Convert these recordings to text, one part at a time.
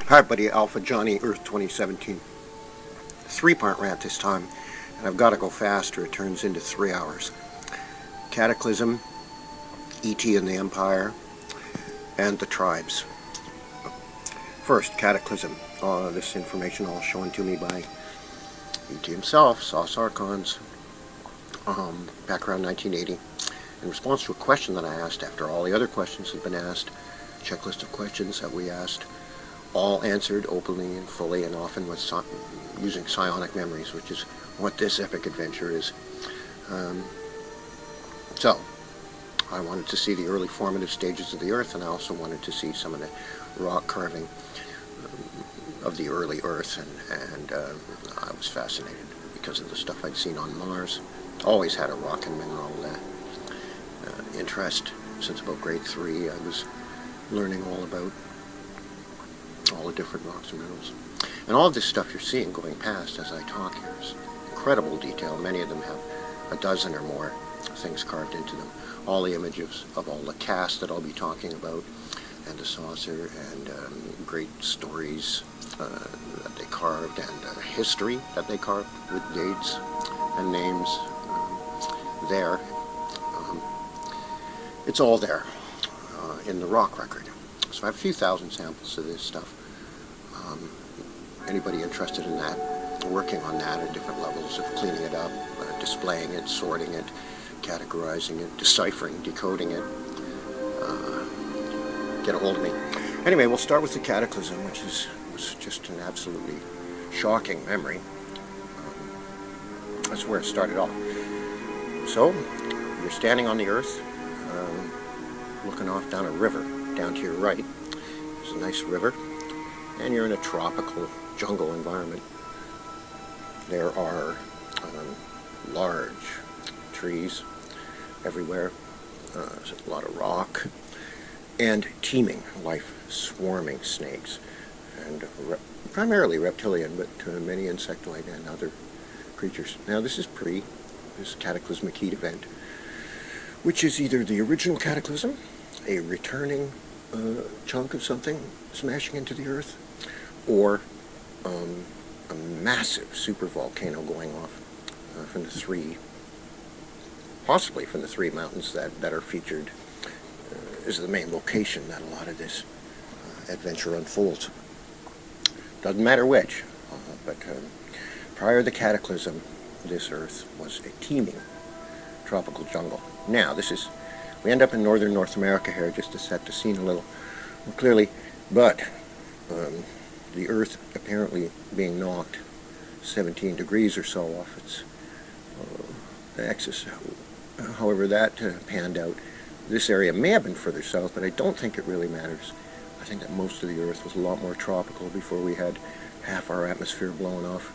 Hi buddy, Alpha Johnny, Earth 2017. 3-part rant this time, and I've got to go fast or it turns into 3 hours. Cataclysm, E.T. and the Empire, and the tribes. First, Cataclysm. This information all shown to me by E.T. himself, saw Sarkons, back around 1980. In response to a question that I asked after all the other questions had been asked, a checklist of questions that we asked, all answered openly and fully, and often with using psionic memories, which is what this epic adventure is. So, I wanted to see the early formative stages of the Earth, and I also wanted to see some of the rock carving of the early Earth, and I was fascinated because of the stuff I'd seen on Mars. Always had a rock and mineral interest. Since about grade 3, I was learning all about all the different rocks and minerals. And all of this stuff you're seeing going past as I talk here is incredible detail. Many of them have a dozen or more things carved into them. All the images of all the cast that I'll be talking about, and the saucer, and great stories that they carved, and history that they carved with dates and names there. It's all there in the rock record. So I have a few thousand samples of this stuff. Anybody interested in that, working on that at different levels of cleaning it up, displaying it, sorting it, categorizing it, deciphering, decoding it, get a hold of me. Anyway, we'll start with the Cataclysm, which was just an absolutely shocking memory. That's where it started off. So, you're standing on the Earth, looking off down a river. Down to your right, there's a nice river, and you're in a tropical jungle environment. There are large trees everywhere. There's a lot of rock, and teeming life, swarming snakes, and primarily reptilian, but many insectoid and other creatures. Now this is this cataclysmic heat event, which is either the original cataclysm, a returning chunk of something smashing into the Earth, or a massive supervolcano going off from possibly from the 3 mountains that are featured as the main location that a lot of this adventure unfolds. Doesn't matter which, but prior to the cataclysm, this Earth was a teeming tropical jungle. Now, we end up in northern North America here, just to set the scene a little more clearly, but the Earth apparently being knocked 17 degrees or so off its axis. However that panned out, this area may have been further south, but I don't think it really matters. I think that most of the Earth was a lot more tropical before we had half our atmosphere blown off.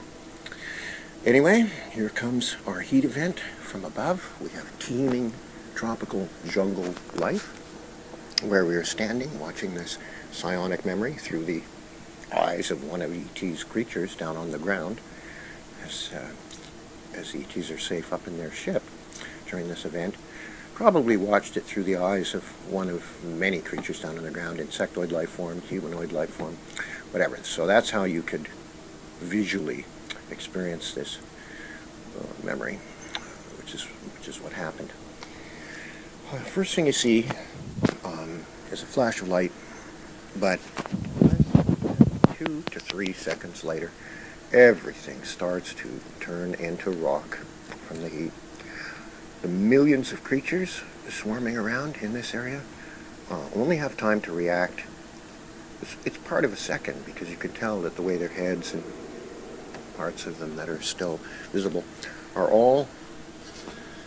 Anyway, here comes our heat event from above. We have teeming tropical jungle life, where we are standing watching this psionic memory through the eyes of one of E.T.'s creatures down on the ground, as E.T.'s are safe up in their ship during this event. Probably watched it through the eyes of one of many creatures down on the ground, insectoid life form, humanoid life form, whatever. So that's how you could visually experience this memory, which is what happened. First thing you see is a flash of light, but 2 to 3 seconds later, everything starts to turn into rock from the heat. The millions of creatures swarming around in this area only have time to react. It's part of a second, because you can tell that the way their heads and parts of them that are still visible are all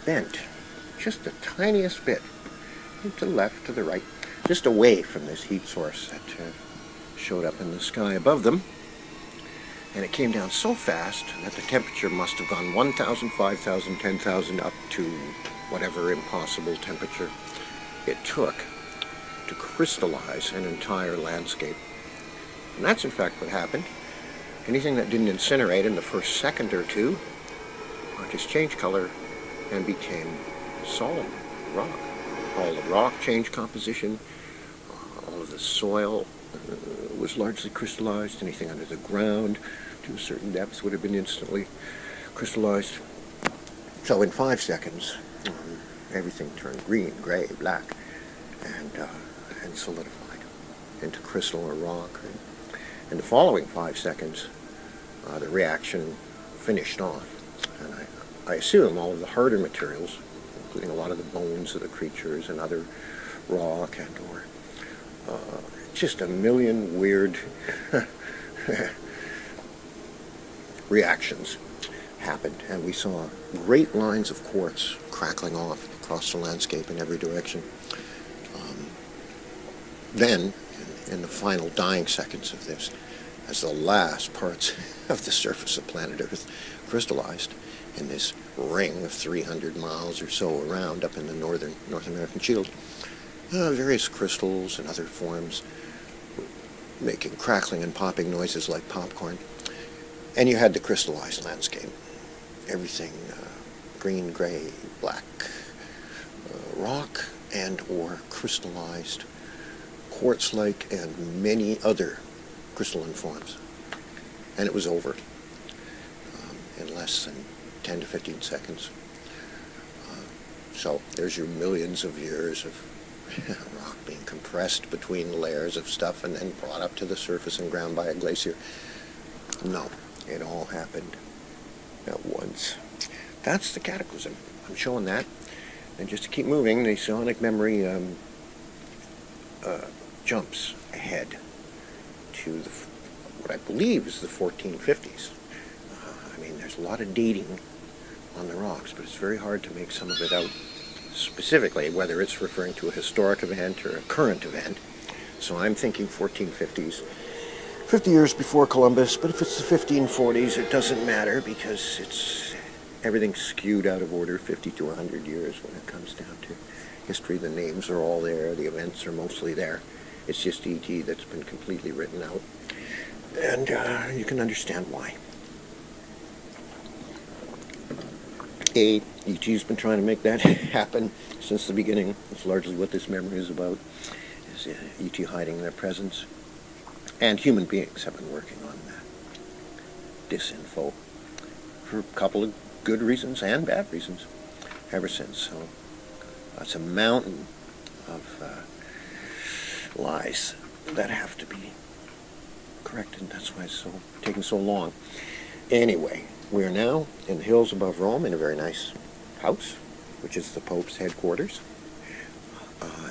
bent just the tiniest bit, to the left, to the right, just away from this heat source that showed up in the sky above them. And it came down so fast that the temperature must have gone 1,000, 5,000, 10,000 up to whatever impossible temperature it took to crystallize an entire landscape. And that's in fact what happened. Anything that didn't incinerate in the first second or two just changed color and became solid rock. All the rock changed composition, all of the soil was largely crystallized. Anything under the ground to a certain depth would have been instantly crystallized. So in 5 seconds, everything turned green, gray, black, and solidified into crystal or rock. In the following 5 seconds, the reaction finished off. And I assume all of the harder materials, including a lot of the bones of the creatures and other rock and or just a million weird reactions happened, and we saw great lines of quartz crackling off across the landscape in every direction. Then, in the final dying seconds of this, as the last parts of the surface of planet Earth crystallized in this ring of 300 miles or so around up in the North American Shield, various crystals and other forms making crackling and popping noises like popcorn. And you had the crystallized landscape. Everything green, gray, black, rock and or crystallized quartz-like and many other crystalline forms. And it was over in less than 10 to 15 seconds. So there's your millions of years of rock being compressed between layers of stuff and then brought up to the surface and ground by a glacier. No, it all happened at once. That's the cataclysm. I'm showing that. And just to keep moving, the sonic memory jumps ahead to what I believe is the 1450s. I mean, there's a lot of dating on the rocks, but it's very hard to make some of it out specifically, whether it's referring to a historic event or a current event. So I'm thinking 1450s, 50 years before Columbus, but if it's the 1540s, it doesn't matter because everything's skewed out of order 50 to 100 years when it comes down to history. The names are all there, the events are mostly there. It's just E.T. that's been completely written out. And you can understand why. E.T.'s been trying to make that happen since the beginning. It's largely what this memory is about, is E.T. hiding their presence. And human beings have been working on that disinfo for a couple of good reasons and bad reasons ever since. So it's a mountain of lies that have to be corrected, and that's why it's taking so long. Anyway, we are now in the hills above Rome in a very nice house, which is the Pope's headquarters.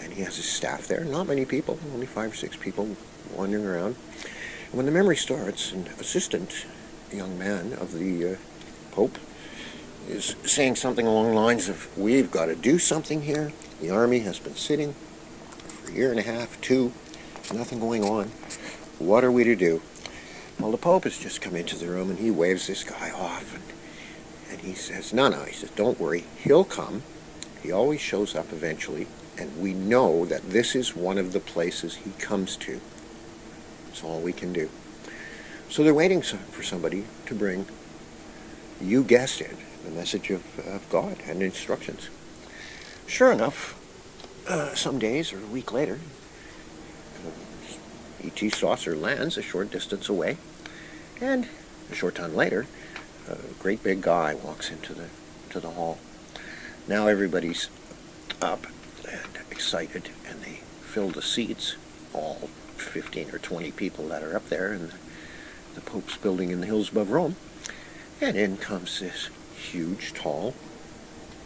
And he has his staff there. Not many people, only 5 or 6 people wandering around. And when the memory starts, an assistant young man of the Pope is saying something along the lines of, "We've got to do something here. The army has been sitting for a year and a half, 2, nothing going on. What are we to do?" Well, the Pope has just come into the room and he waves this guy off and he says, no, he says, "Don't worry, he'll come. He always shows up eventually, and we know that this is one of the places he comes to. That's all we can do." So they're waiting for somebody to bring, you guessed it, the message of God and instructions. Sure enough, some days or a week later, E.T. saucer lands a short distance away, and a short time later, a great big guy walks into the hall. Now everybody's up and excited, and they fill the seats, all 15 or 20 people that are up there in the Pope's building in the hills above Rome. And in comes this huge, tall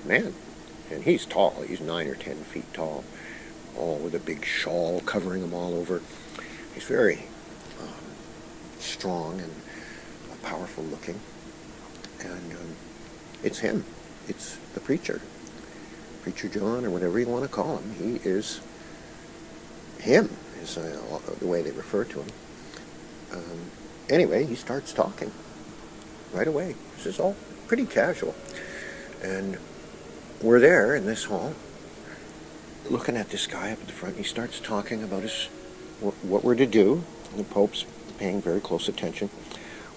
man. And he's tall. He's 9 or 10 feet tall, all with a big shawl covering him all over. He's very strong and powerful looking. And it's him. It's the preacher. Preacher John, or whatever you want to call him. He is him, is the way they refer to him. Anyway, he starts talking right away. This is all pretty casual. And we're there in this hall, looking at this guy up at the front. He starts talking about what we're to do. And the Pope's paying very close attention.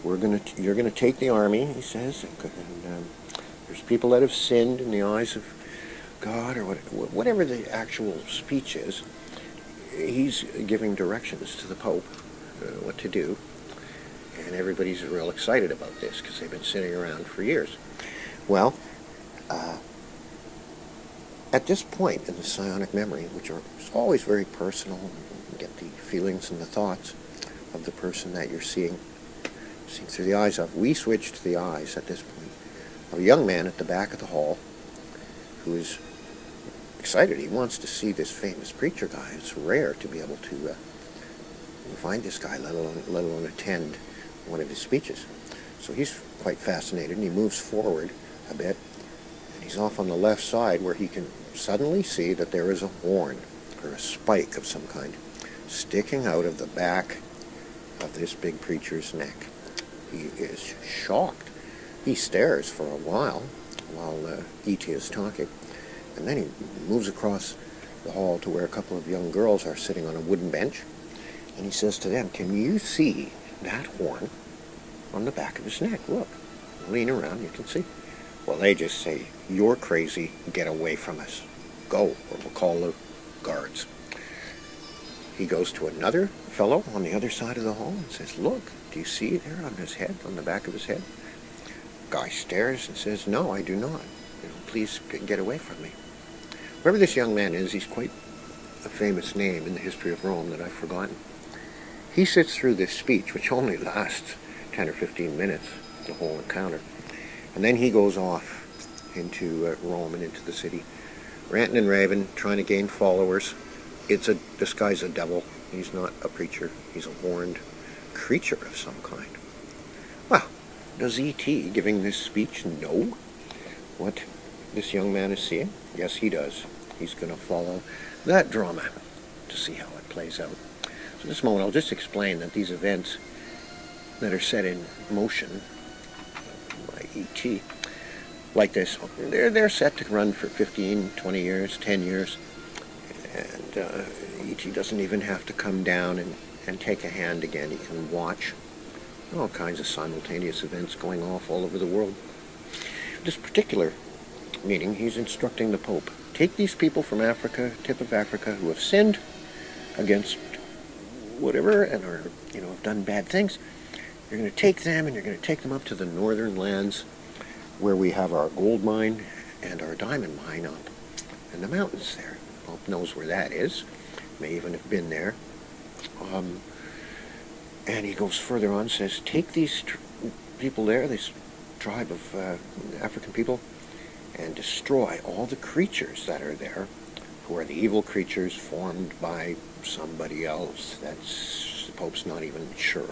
You're gonna take the army, he says, and there's people that have sinned in the eyes of God, or whatever the actual speech is. He's giving directions to the Pope what to do, and everybody's real excited about this because they've been sitting around for years. Well, at this point in the psionic memory, which is always very personal, you get the feelings and the thoughts of the person that you're seeing through the eyes of. We switch to the eyes at this point of a young man at the back of the hall who is excited. He wants to see this famous preacher guy. It's rare to be able to find this guy, let alone attend one of his speeches. So he's quite fascinated, and he moves forward a bit, and he's off on the left side where he can suddenly see that there is a horn, or a spike of some kind, sticking out of the back of this big preacher's neck. He is shocked. He stares for a while E.T. is talking, and then he moves across the hall to where a couple of young girls are sitting on a wooden bench, and he says to them, "Can you see that horn on the back of his neck? Look." Lean around, you can see. Well, they just say, "You're crazy, get away from us. Go, or we'll call the guards." He goes to another fellow on the other side of the hall and says, "Look, do you see it there on his head, on the back of his head?" Guy stares and says, "No, I do not. Please get away from me." Whoever this young man is, he's quite a famous name in the history of Rome that I've forgotten. He sits through this speech, which only lasts 10 or 15 minutes, the whole encounter. And then he goes off into Rome and into the city, ranting and raving, trying to gain followers. This guy's a devil. He's not a preacher. He's a horned creature of some kind. Well, does E.T. giving this speech know what this young man is seeing? Yes, he does. He's going to follow that drama to see how it plays out. So in this moment, I'll just explain that these events that are set in motion by E.T., like this, they're set to run for 15, 20 years, 10 years, and E.T. doesn't even have to come down and take a hand again. He can watch all kinds of simultaneous events going off all over the world. This particular meeting, he's instructing the Pope, take these people from Africa, tip of Africa, who have sinned against whatever and are, have done bad things. You're going to take them and you're going to take them up to the northern lands where we have our gold mine and our diamond mine up in the mountains there. The Pope knows where that is, may even have been there. And he goes further on, says, take these people there, this tribe of African people, and destroy all the creatures that are there, who are the evil creatures formed by somebody else. That's the Pope's not even sure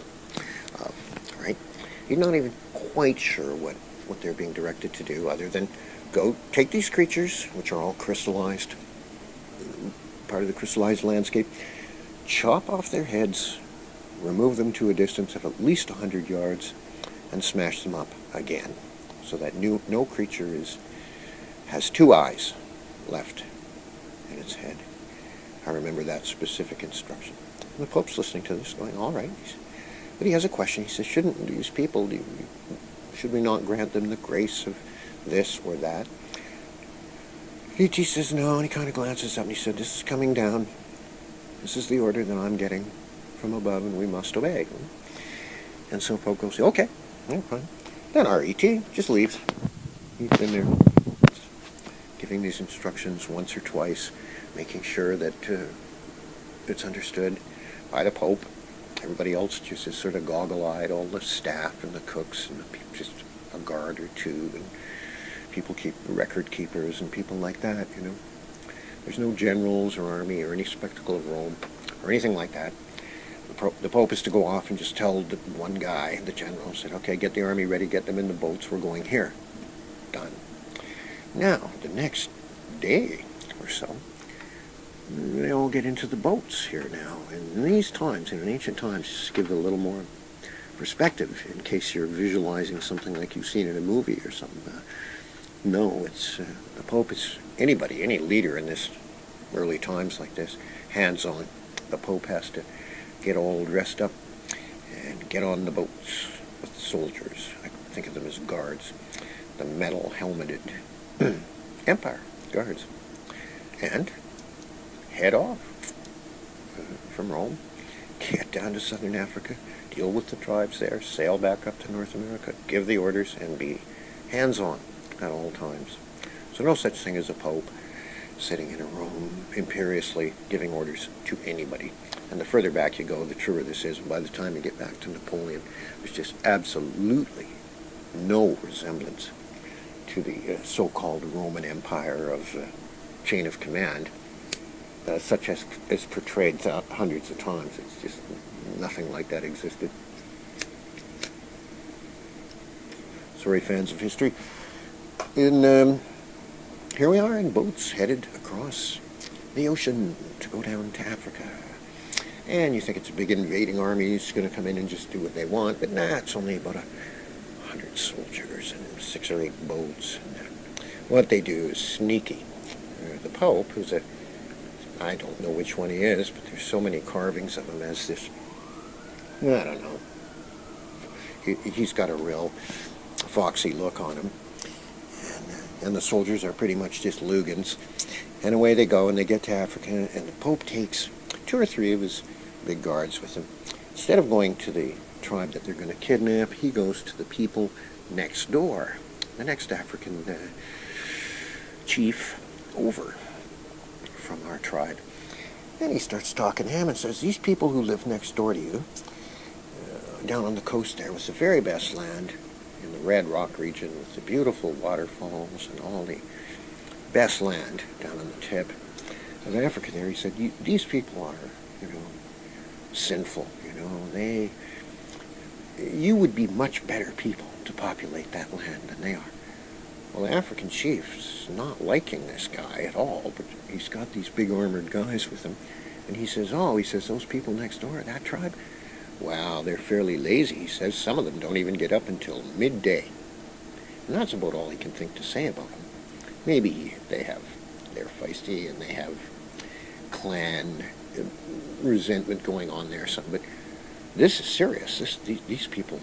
of, right? He's not even quite sure what they're being directed to do, other than go take these creatures, which are all crystallized, part of the crystallized landscape, chop off their heads, remove them to a distance of at least 100 yards, and smash them up again, so that no creature has two eyes left in its head. I remember that specific instruction. And the Pope's listening to this, going, all right. But he has a question. He says, shouldn't these people, should we not grant them the grace of this or that? E.T. says no, and he kind of glances up and he said, this is coming down. This is the order that I'm getting from above, and we must obey. And so Pope goes, okay, fine. Then our E.T. just leaves. He's been there giving these instructions once or twice, making sure that it's understood by the Pope. Everybody else just is sort of goggle-eyed, all the staff and the cooks and just a guard or two, and people keep record keepers and people like that, There's no generals or army or any spectacle of Rome or anything like that. The Pope is to go off and just tell the one guy, the general, said, okay, get the army ready, get them in the boats, we're going here. Done. Now, the next day or so, they all get into the boats here now. And in these times, in ancient times, just to give it a little more perspective, in case you're visualizing something like you've seen in a movie or something. No, it's the Pope is anybody, any leader in this early times like this, hands-on. The Pope has to get all dressed up and get on the boats with the soldiers. I think of them as guards, the metal helmeted Empire guards, and head off from Rome, get down to southern Africa, deal with the tribes there, sail back up to North America, give the orders, and be hands-on at all times. So no such thing as a pope sitting in a room imperiously giving orders to anybody. And the further back you go, the truer this is. And by the time you get back to Napoleon, there's just absolutely no resemblance to the so-called Roman Empire of chain of command, such as is portrayed hundreds of times. It's just nothing like that existed. Sorry, fans of history. Here we are in boats headed across the ocean to go down to Africa. And you think it's a big invading army that's going to come in and just do what they want, but nah, it's only about 100 soldiers and 6 or 8 boats. And what they do is sneaky. The Pope, who's I don't know which one he is, but there's so many carvings of him as this, I don't know. He's got a real foxy look on him. And the soldiers are pretty much just Lugans. And away they go, and they get to Africa, and the Pope takes 2 or 3 of his big guards with him. Instead of going to the tribe that they're going to kidnap, he goes to the people next door, the next African chief over from our tribe. And he starts talking to him and says, these people who live next door to you, down on the coast there, was the very best land in the Red Rock region with the beautiful waterfalls and all the best land down on the tip of Africa there. He said, these people are, sinful, you would be much better people to populate that land than they are. Well, the African chief's not liking this guy at all, but he's got these big armored guys with him. And he says, those people next door, that tribe, wow, they're fairly lazy. He says some of them don't even get up until midday. And that's about all he can think to say about them. Maybe they're feisty and they have clan resentment going on there or something, but this is serious. These people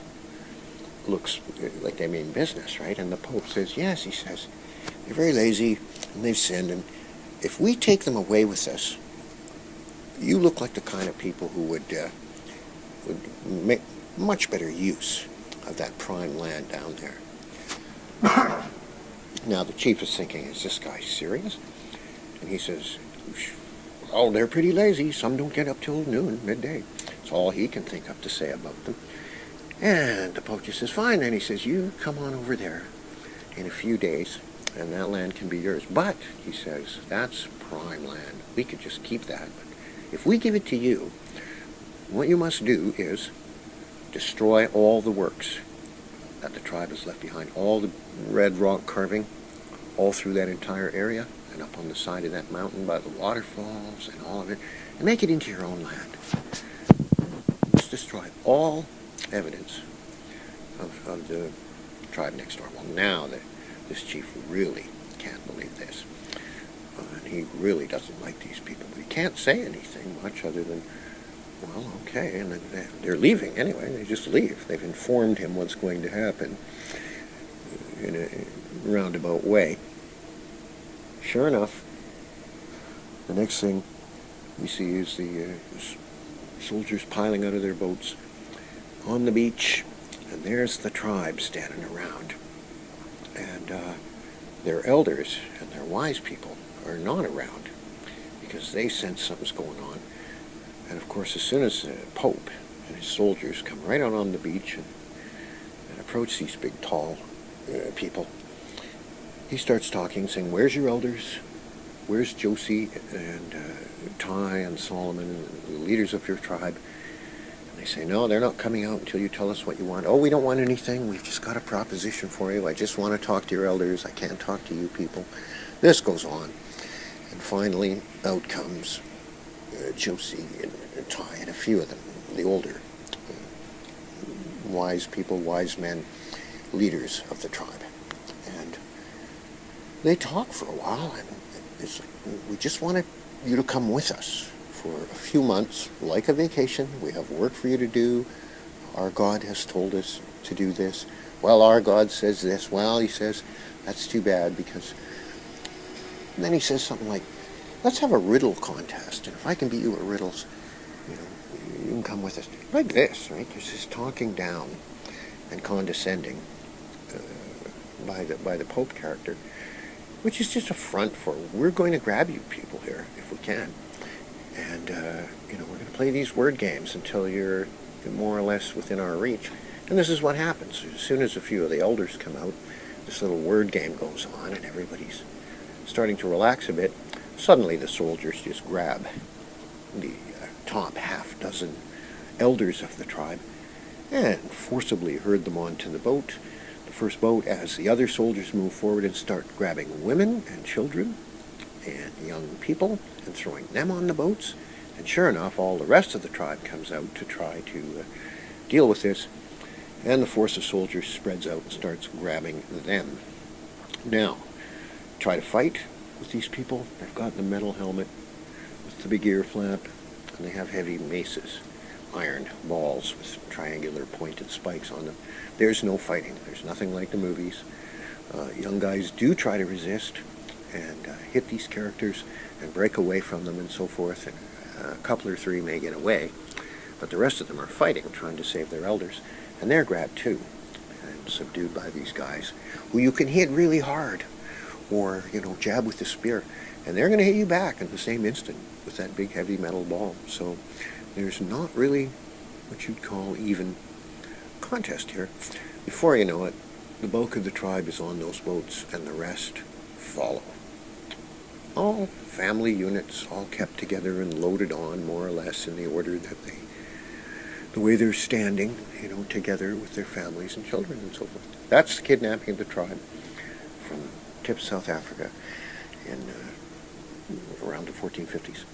looks like they mean business, right? And the Pope says, yes, he says, they're very lazy and they've sinned, and if we take them away with us, you look like the kind of people who would make much better use of that prime land down there. Now the chief is thinking, is this guy serious? And he says, well, they're pretty lazy. Some don't get up till noon, midday. That's all he can think of to say about them. And the Pope just says, fine. And he says, you come on over there in a few days, and that land can be yours. But, he says, that's prime land. We could just keep that. But if we give it to you, what you must do is destroy all the works that the tribe has left behind, all the red rock carving, all through that entire area, and up on the side of that mountain by the waterfalls and all of it, and make it into your own land. Just destroy all evidence of the tribe next door. Well, now this chief really can't believe this. And he really doesn't like these people, but he can't say anything much other than, well, okay, and they're leaving anyway. They just leave. They've informed him what's going to happen in a roundabout way. Sure enough, the next thing we see is the soldiers piling out of their boats on the beach, and there's the tribe standing around. And their elders and their wise people are not around because they sense something's going on. And of course, as soon as the Pope and his soldiers come right out on the beach and approach these big, tall people, he starts talking, saying, where's your elders? Where's Josie and Ty and Solomon and the leaders of your tribe? And they say, no, they're not coming out until you tell us what you want. Oh, we don't want anything. We've just got a proposition for you. I just want to talk to your elders. I can't talk to you people. This goes on. And finally, out comes Josie and Ty and a few of them, the older wise people, wise men, leaders of the tribe. And they talk for a while, and it's like, we just wanted you to come with us for a few months, like a vacation. We have work for you to do. Our God has told us to do this. Well, our God says this. Well, he says, that's too bad, because... And then he says something like, let's have a riddle contest, and if I can beat you at riddles, you can come with us. Like this, right? There's this talking down and condescending by the Pope character, which is just a front for, we're going to grab you people here if we can. And, we're going to play these word games until you're more or less within our reach. And this is what happens. As soon as a few of the elders come out, this little word game goes on and everybody's starting to relax a bit. Suddenly the soldiers just grab the top half dozen elders of the tribe and forcibly herd them onto the boat. The first boat, as the other soldiers move forward and start grabbing women and children and young people and throwing them on the boats. And sure enough, all the rest of the tribe comes out to try to deal with this, and the force of soldiers spreads out and starts grabbing them. Now, try to fight with these people. They've got the metal helmet with the big ear flap, and they have heavy maces, iron balls with triangular pointed spikes on them. There's no fighting. There's nothing like the movies. Young guys do try to resist and hit these characters and break away from them and so forth, and a couple or three may get away, but the rest of them are fighting, trying to save their elders, and they're grabbed too and subdued by these guys who you can hit really hard or jab with the spear, and they're going to hit you back in the same instant with that big heavy metal ball. So there's not really what you'd call even contest here. Before you know it, the bulk of the tribe is on those boats and the rest follow. All family units, all kept together and loaded on more or less in the order that the way they're standing, together with their families and children and so forth. That's the kidnapping of the tribe from tip of South Africa in around the 1450s,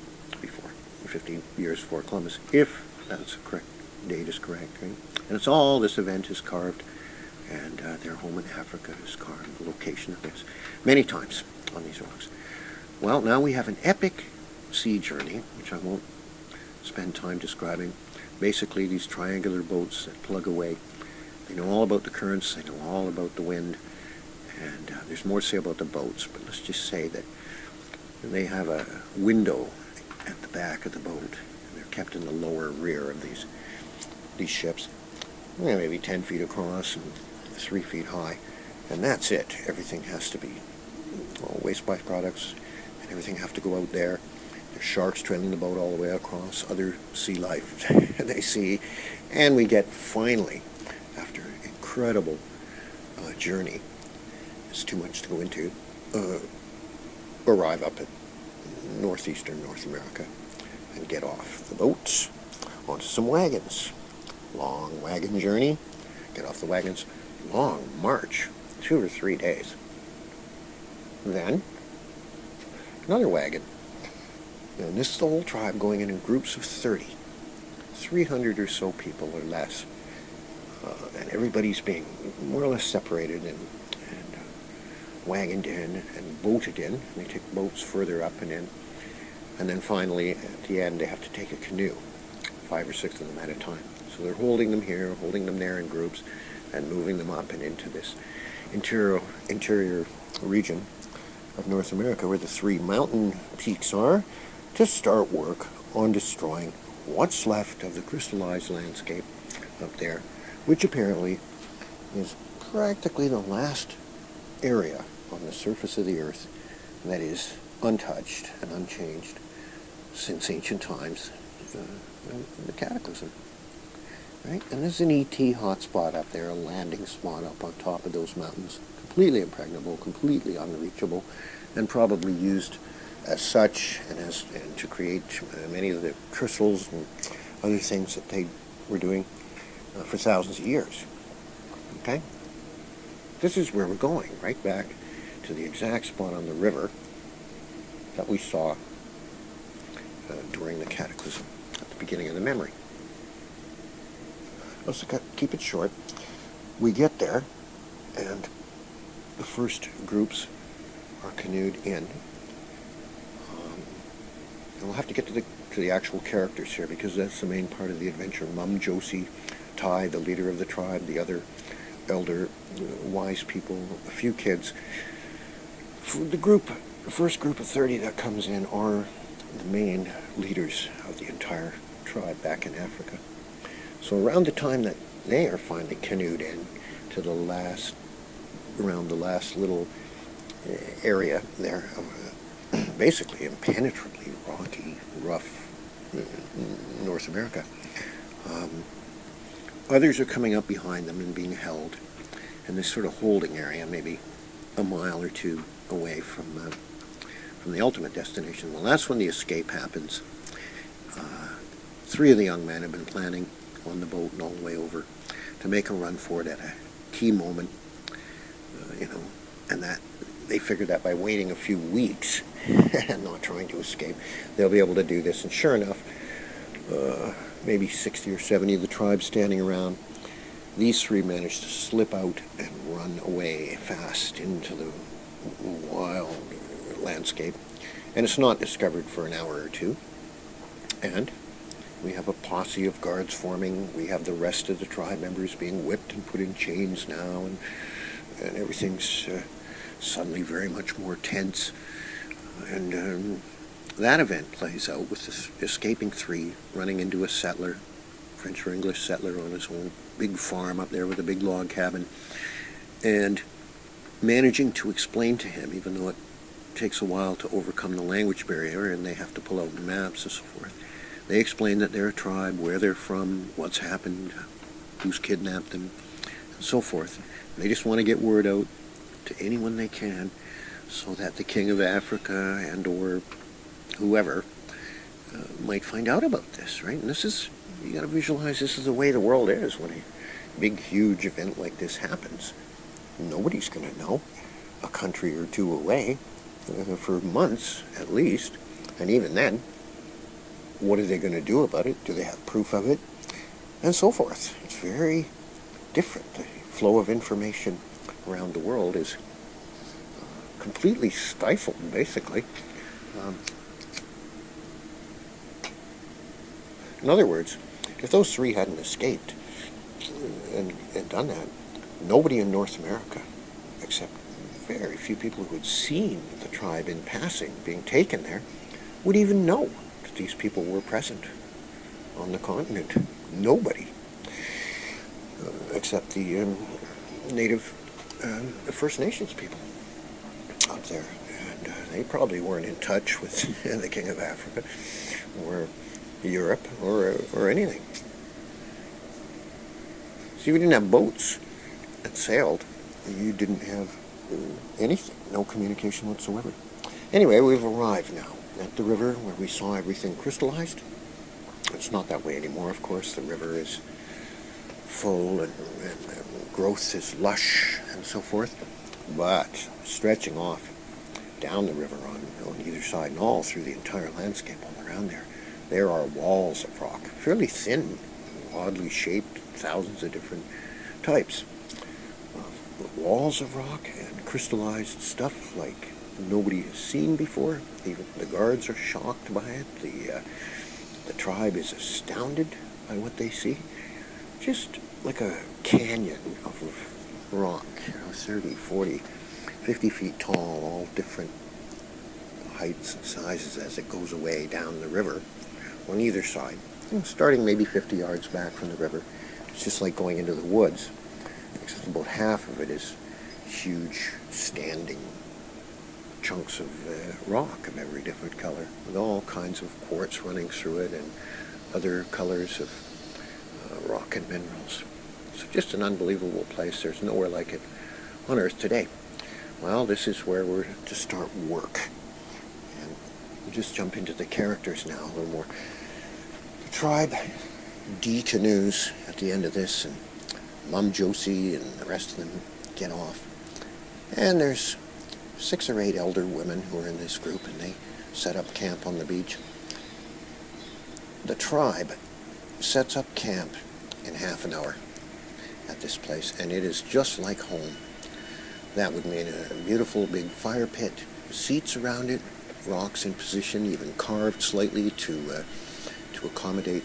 before 50 years before Columbus, if that's correct, date is correct, right? And it's all, this event is carved, and their home in Africa is carved, the location of this, many times on these rocks. Well, now we have an epic sea journey, which I won't spend time describing. Basically, these triangular boats that plug away, they know all about the currents, they know all about the wind, and there's more to say about the boats, but let's just say that they have a window at the back of the boat, and they're kept in the lower rear of these ships, maybe 10 feet across and 3 feet high, and that's it. Everything has to be waste byproducts, and everything have to go out there. There's sharks trailing the boat all the way across, other sea life they see, and we get finally, after an incredible journey, it's too much to go into, arrive up at northeastern North America and get off the boats onto some wagons. Long wagon journey, get off the wagons, long march, 2 or 3 days. Then, another wagon. And this is the whole tribe going in groups of 30. 300 or so people or less. And everybody's being more or less separated and wagoned in and boated in. They take boats further up and in. And then finally, at the end, they have to take a canoe, 5 or 6 of them at a time. So they're holding them here, holding them there in groups, and moving them up and into this interior region of North America, where the 3 mountain peaks are, to start work on destroying what's left of the crystallized landscape up there, which apparently is practically the last area on the surface of the earth that is untouched and unchanged since ancient times, the cataclysm. Right? And there's an ET hotspot up there, a landing spot up on top of those mountains, completely impregnable, completely unreachable, and probably used as such and to create many of the crystals and other things that they were doing for thousands of years. Okay? This is where we're going, right back to the exact spot on the river that we saw during the cataclysm at the beginning of the memory. Let's keep it short. We get there, and the first groups are canoed in. And we'll have to get to the actual characters here, because that's the main part of the adventure. Mum, Josie, Ty, the leader of the tribe, the other elder, wise people, a few kids. The first group of 30 that comes in are the main leaders of the entire tribe back in Africa. So around the time that they are finally canoed in to around the last little area there, basically impenetrably rocky, rough North America, others are coming up behind them and being held in this sort of holding area, maybe a mile or two away from the ultimate destination. Well, that's when the escape happens. 3 of the young men have been planning on the boat and all the way over to make a run for it at a key moment, and that they figured that by waiting a few weeks and not trying to escape, they'll be able to do this. And sure enough, maybe 60 or 70 of the tribe standing around, these 3 managed to slip out and run away fast into the wild landscape. And it's not discovered for an hour or two. And we have a posse of guards forming. We have the rest of the tribe members being whipped and put in chains now, and everything's suddenly very much more tense. And that event plays out with the escaping 3 running into a settler, French or English settler, on his own big farm up there with a big log cabin, and managing to explain to him, even though it takes a while to overcome the language barrier and they have to pull out maps and so forth, they explain that they're a tribe, where they're from, what's happened, who's kidnapped them, and so forth. And they just want to get word out to anyone they can so that the king of Africa and or whoever might find out about this, right? And this is, you got to visualize, this is the way the world is when a big, huge event like this happens. Nobody's going to know, a country or two away, for months at least. And even then, what are they going to do about it? Do they have proof of it? And so forth. It's very different. The flow of information around the world is completely stifled, basically. In other words, if those 3 hadn't escaped and done that, nobody in North America, except very few people who had seen the tribe in passing being taken there, would even know that these people were present on the continent. Nobody, except the native, the First Nations people up there. And they probably weren't in touch with the King of Africa or Europe or anything. See, we didn't have boats that sailed. You didn't have anything, no communication whatsoever. Anyway, we've arrived now at the river where we saw everything crystallized. It's not that way anymore, of course. The river is full and growth is lush and so forth. But stretching off down the river on either side and all through the entire landscape all around there are walls of rock, fairly thin, oddly shaped, thousands of different types. Walls of rock and crystallized stuff like nobody has seen before. Even the guards are shocked by it. The tribe is astounded by what they see. Just like a canyon of rock, 30, 40, 50 feet tall, all different heights and sizes as it goes away down the river on either side. Starting maybe 50 yards back from the river. It's just like going into the woods. Except about half of it is huge standing chunks of rock of every different color, with all kinds of quartz running through it and other colors of rock and minerals. So just an unbelievable place. There's nowhere like it on Earth today. Well, this is where we're to start work. And we'll just jump into the characters now a little more. The tribe decanoes at the end of this, and Mum Josie and the rest of them get off. And there's 6 or 8 elder women who are in this group, and they set up camp on the beach. The tribe sets up camp in half an hour at this place, and it is just like home. That would mean a beautiful big fire pit, seats around it, rocks in position, even carved slightly to accommodate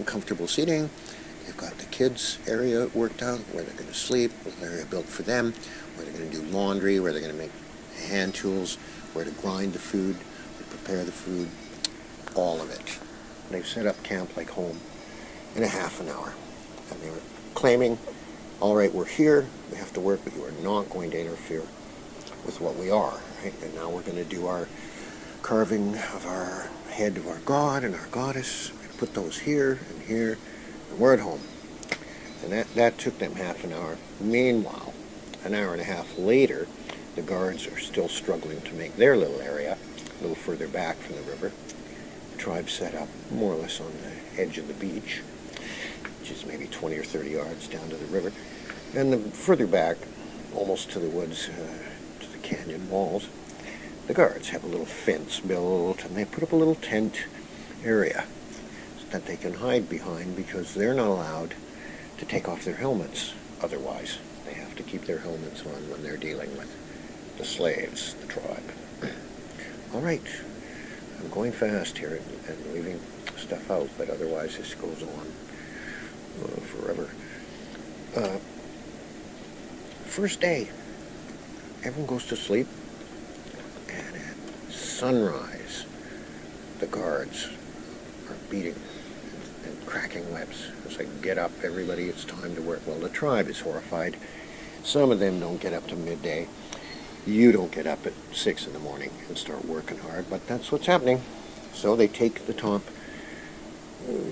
comfortable seating. They've got the kids' area worked out, where they're going to sleep, an area built for them, where they're going to do laundry, where they're going to make hand tools, where to grind the food, where to prepare the food, all of it. they've set up camp like home in a half an hour. And they were claiming, all right, we're here, we have to work, but you are not going to interfere with what we are. Right? And now we're going to do our carving of our head of our god and our goddess. We put those here and here, and we're at home. And that took them half an hour. Meanwhile, an hour and a half later, the guards are still struggling to make their little area a little further back from the river. The tribe set up more or less on the edge of the beach, which is maybe 20 or 30 yards down to the river. And the further back, almost to the woods, to the canyon walls, the guards have a little fence built, and they put up a little tent area that they can hide behind, because they're not allowed to take off their helmets. Otherwise, they have to keep their helmets on when they're dealing with the slaves, the tribe. All right, I'm going fast here and leaving stuff out, but otherwise this goes on forever. First day, everyone goes to sleep, and at sunrise, the guards are beating and cracking whips. It's like, get up, everybody, it's time to work. Well, the tribe is horrified. Some of them don't get up to midday. You don't get up at 6 in the morning and start working hard, but that's what's happening. So they take the top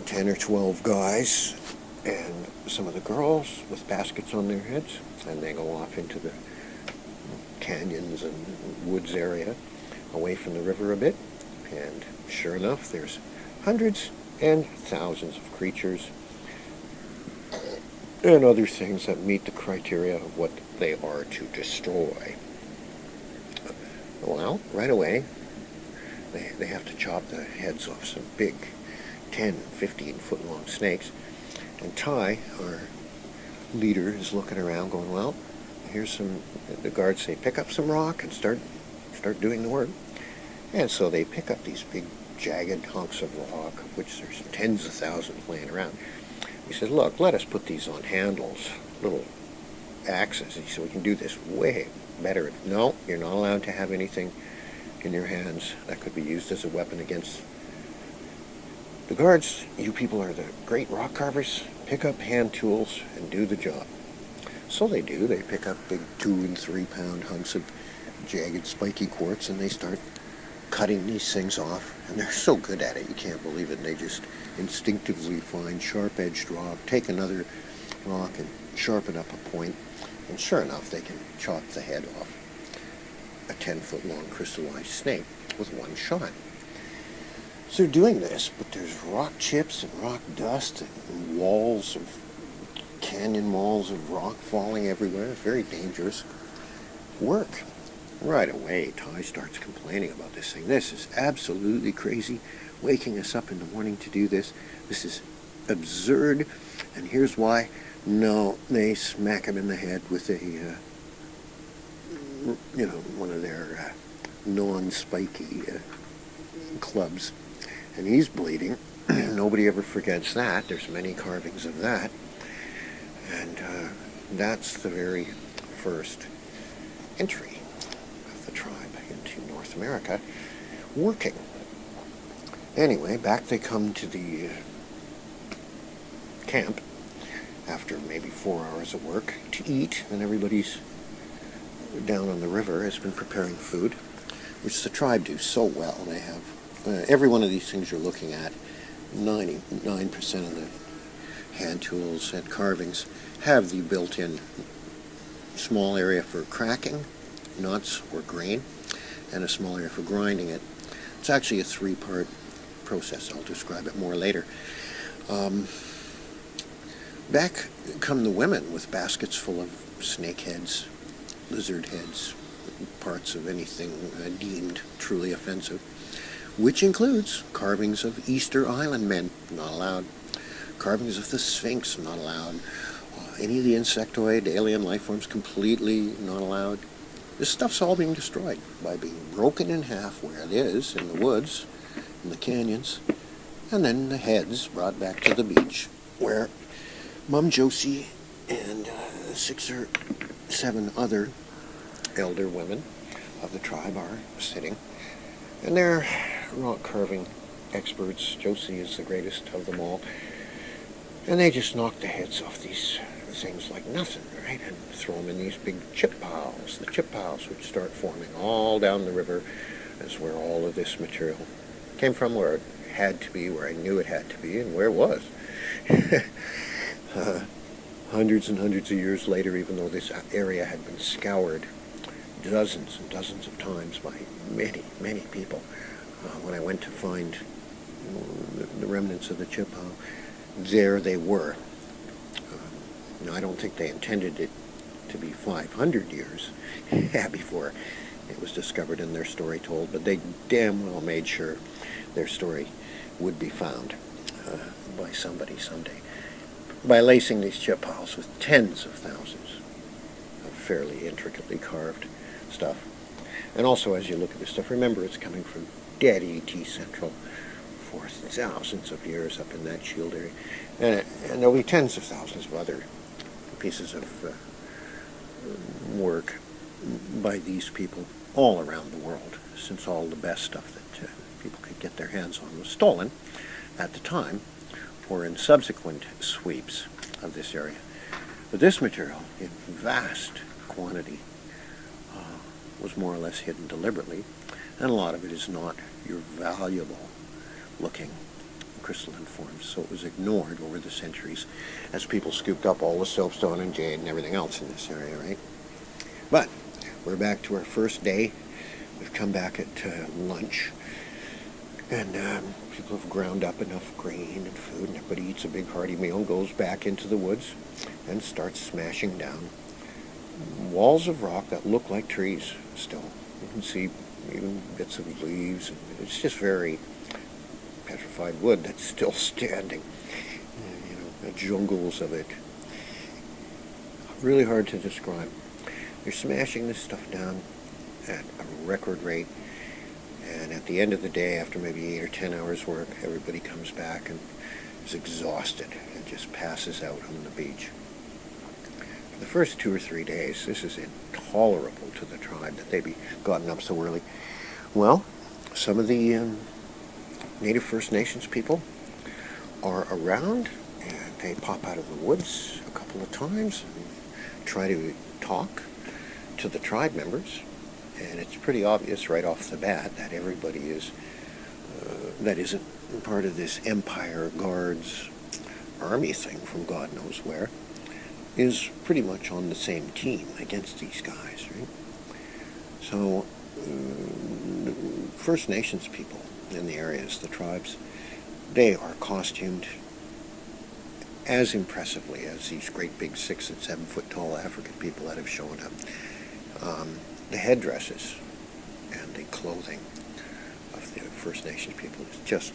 10 or 12 guys and some of the girls with baskets on their heads, and they go off into the canyons and woods area away from the river a bit. And sure enough, there's hundreds and thousands of creatures and other things that meet the criteria of what they are to destroy. Well, right away, they have to chop the heads off some big 10, 15-foot long snakes. And Ty, our leader, is looking around going, well, here's some, the guards say, pick up some rock and start doing the work. And so they pick up these big jagged hunks of rock, of which there's tens of thousands laying around. He says, look, let us put these on handles, little axes. He said, we can do this way better. No, you're not allowed to have anything in your hands that could be used as a weapon against the guards. You people are the great rock carvers. Pick up hand tools and do the job. So they do. They pick up big 2 and 3 pound hunks of jagged spiky quartz, and they start cutting these things off. And they're so good at it, you can't believe it. They just instinctively find sharp-edged rock, take another rock and sharpen up a point, and sure enough, they can chop the head off a 10-foot long crystallized snake with one shot. So they're doing this, but there's rock chips and rock dust and walls of canyon walls of rock falling everywhere. It's very dangerous work. Right away, Ty starts complaining about this thing. This is absolutely crazy, waking us up in the morning to do this. This is absurd, and here's why. No, they smack him in the head with a, one of their non-spiky clubs, and he's bleeding. Nobody ever forgets that. There's many carvings of that, and that's the very first entry of the tribe into North America working. Anyway, back they come to the camp after maybe 4 hours of work to eat, and everybody's down on the river has been preparing food, which the tribe do so well. They have every one of these things you're looking at, 99% of the hand tools and carvings have the built-in small area for cracking nuts or grain, and a small area for grinding it. It's actually a 3-part process. I'll describe it more later. Back come the women with baskets full of snake heads, lizard heads, parts of anything deemed truly offensive, which includes carvings of Easter Island men, not allowed, carvings of the Sphinx, not allowed, any of the insectoid alien life forms, completely not allowed. This stuff's all being destroyed by being broken in half where it is, in the woods, in the canyons, and then the heads brought back to the beach, where Mum Josie and 6 or 7 other elder women of the tribe are sitting, and they're rock carving experts. Josie is the greatest of them all. And they just knock the heads off these things like nothing, right? And throw them in these big chip piles. The chip piles would start forming all down the river. That's where all of this material came from, where it had to be, where I knew it had to be, and where it was. Hundreds and hundreds of years later, even though this area had been scoured dozens and dozens of times by many, many people, when I went to find the remnants of the chip pile, there they were. I don't think they intended it to be 500 years before it was discovered and their story told, but they damn well made sure their story would be found by somebody someday, by lacing these chip piles with tens of thousands of fairly intricately carved stuff. And also, as you look at this stuff, remember it's coming from dead ET Central for thousands of years up in that shield area. And there'll be tens of thousands of other pieces of work by these people all around the world, since all the best stuff that people could get their hands on was stolen at the time or in subsequent sweeps of this area. But this material, in vast quantity, was more or less hidden deliberately, and a lot of it is not your valuable looking crystalline forms, so it was ignored over the centuries as people scooped up all the soapstone and jade and everything else in this area, right? But we're back to our first day. We've come back at lunch, and people have ground up enough grain and food, and everybody eats a big hearty meal and goes back into the woods and starts smashing down walls of rock that look like trees still. You can see even bits of leaves, and it's just very petrified wood that's still standing. The jungles of it. Really hard to describe. They're smashing this stuff down at a record rate, and at the end of the day, after maybe 8 or 10 hours work, everybody comes back and is exhausted and just passes out on the beach. For the first 2 or 3 days, this is intolerable to the tribe that they be gotten up so early. Well, some of the Native First Nations people are around, and they pop out of the woods a couple of times and try to talk to the tribe members, and it's pretty obvious right off the bat that everybody is that isn't part of this Empire Guards army thing from God knows where, is pretty much on the same team against these guys, right? So First Nations people in the areas, the tribes, they are costumed as impressively as these great big 6 and 7 foot tall African people that have shown up. The headdresses and the clothing of the First Nations people just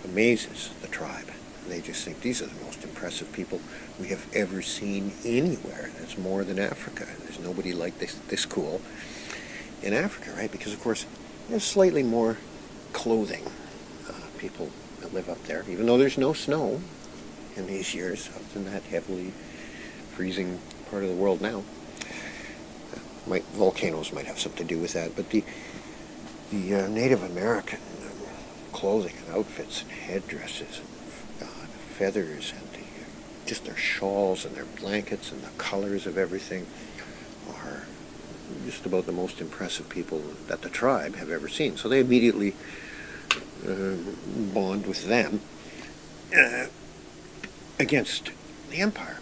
amazes the tribe. They just think these are the most impressive people we have ever seen anywhere. That's more than Africa. There's nobody like this cool in Africa, right? Because, of course, there's slightly more clothing people that live up there, even though there's no snow in these years up in that heavily freezing part of the world now. Volcanoes might have something to do with that, but the Native American clothing and outfits and headdresses and feathers and just their shawls and their blankets and the colors of everything are just about the most impressive people that the tribe have ever seen. So they immediately bond with them against the empire,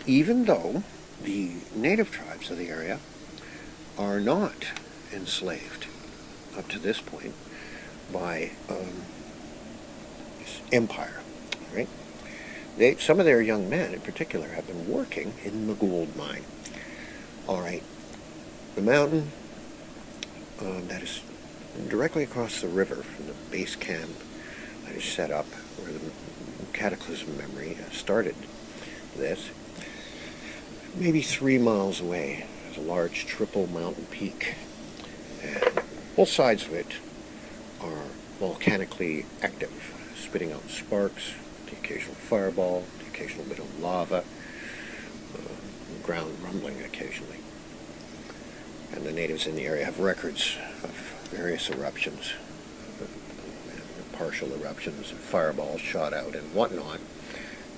even though the native tribes of the area are not enslaved up to this point by this empire, right? Some of their young men in particular have been working in the gold mine. All right, the mountain that is directly across the river from the base camp that is set up where the cataclysm memory started this, maybe 3 miles away, there's a large triple mountain peak, and both sides of it are volcanically active, spitting out sparks, the occasional fireball, the occasional bit of lava, ground rumbling occasionally. And the natives in the area have records of various eruptions, partial eruptions and fireballs shot out and whatnot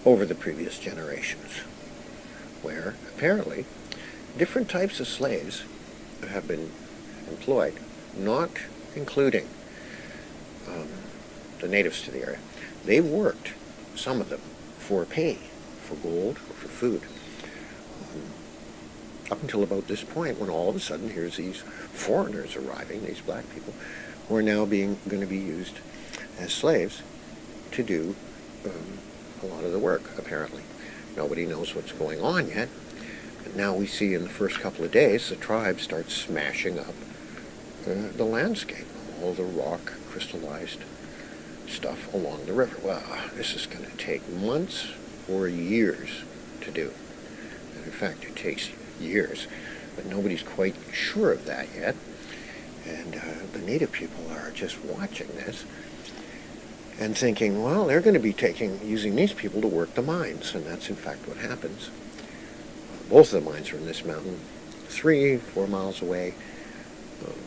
over the previous generations, where apparently different types of slaves have been employed, not including the natives to the area. They worked, some of them, for pay, for gold, or for food. Up until about this point, when all of a sudden here's these foreigners arriving, these black people, who are now going to be used as slaves to do a lot of the work, apparently. Nobody knows what's going on yet. But now we see in the first couple of days, the tribe starts smashing up the landscape, all the rock crystallized stuff along the river. Well, this is going to take months or years to do. And in fact, it takes years, but nobody's quite sure of that yet. And the native people are just watching this and thinking, well, they're going to be using these people to work the mines, and that's in fact what happens. Both of the mines are in this mountain, 3-4 miles away,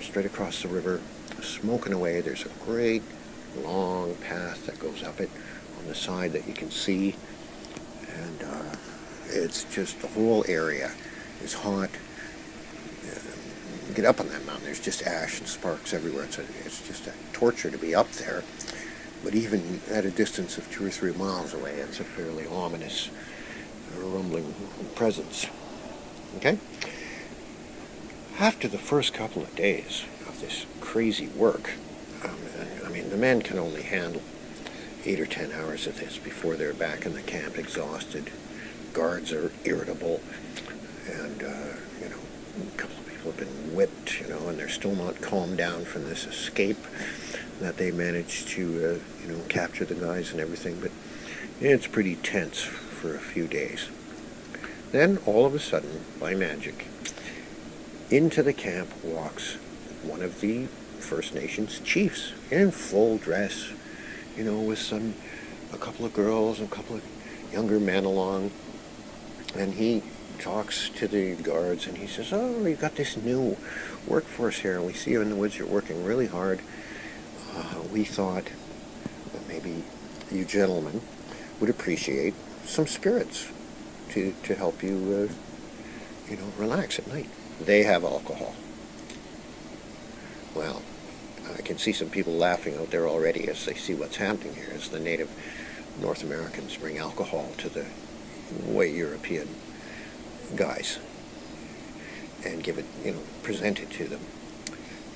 straight across the river, smoking away. There's a great long path that goes up it on the side that you can see, and it's just the whole area is hot. You get up on that mountain, there's just ash and sparks everywhere. It's just a torture to be up there, but even at a distance of 2 or 3 miles away, it's a fairly ominous, rumbling presence. Okay? After the first couple of days of this crazy work, the men can only handle 8 or 10 hours of this before they're back in the camp exhausted. Guards are irritable, and a couple of people have been whipped, and they're still not calmed down from this escape that they managed to capture the guys and everything. But it's pretty tense for a few days. Then all of a sudden, by magic, into the camp walks one of the First Nations chiefs in full dress, with a couple of girls and a couple of younger men along, and he talks to the guards and he says, "Oh, you've got this new workforce here, and we see you in the woods, you're working really hard. We thought that maybe you gentlemen would appreciate some spirits to help you relax at night. They have alcohol." Well, I can see some people laughing out there already as they see what's happening here, as the native North Americans bring alcohol to the white European guys and give it, present it to them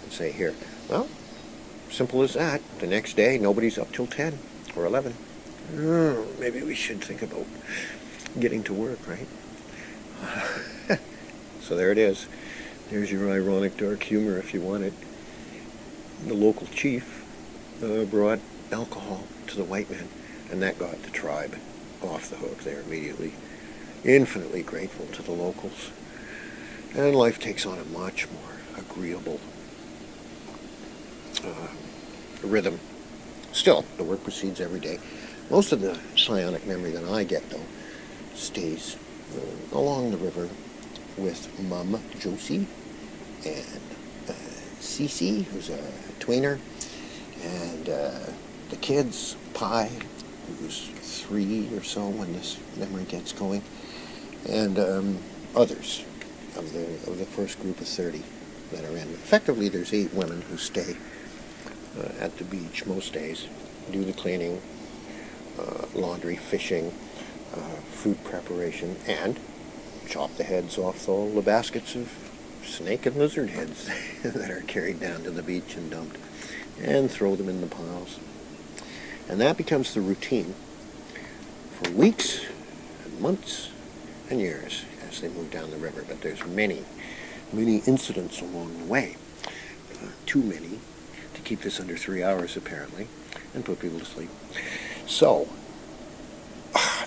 and say, "Here." Well, simple as that. The next day, nobody's up till 10 or 11. Maybe we should think about getting to work, right? So there it is. There's your ironic dark humor if you want it. The local chief brought alcohol to the white men, and that got the tribe off the hook. They're immediately infinitely grateful to the locals, and life takes on a much more agreeable rhythm. Still, the work proceeds every day. Most of the psionic memory that I get, though, stays along the river with Mum Josie and Cece, who's a tweener, and the kids, Pi, who's 3 or so when this memory gets going, and others of the first group of 30 that are in. Effectively, there's 8 women who stay at the beach most days, do the cleaning, laundry, fishing, food preparation, and chop the heads off all the baskets of snake and lizard heads that are carried down to the beach and dumped, and throw them in the piles. And that becomes the routine for weeks and months and years as they move down the river. But there's many, many incidents along the way. Too many to keep this under 3 hours, apparently, and put people to sleep. So,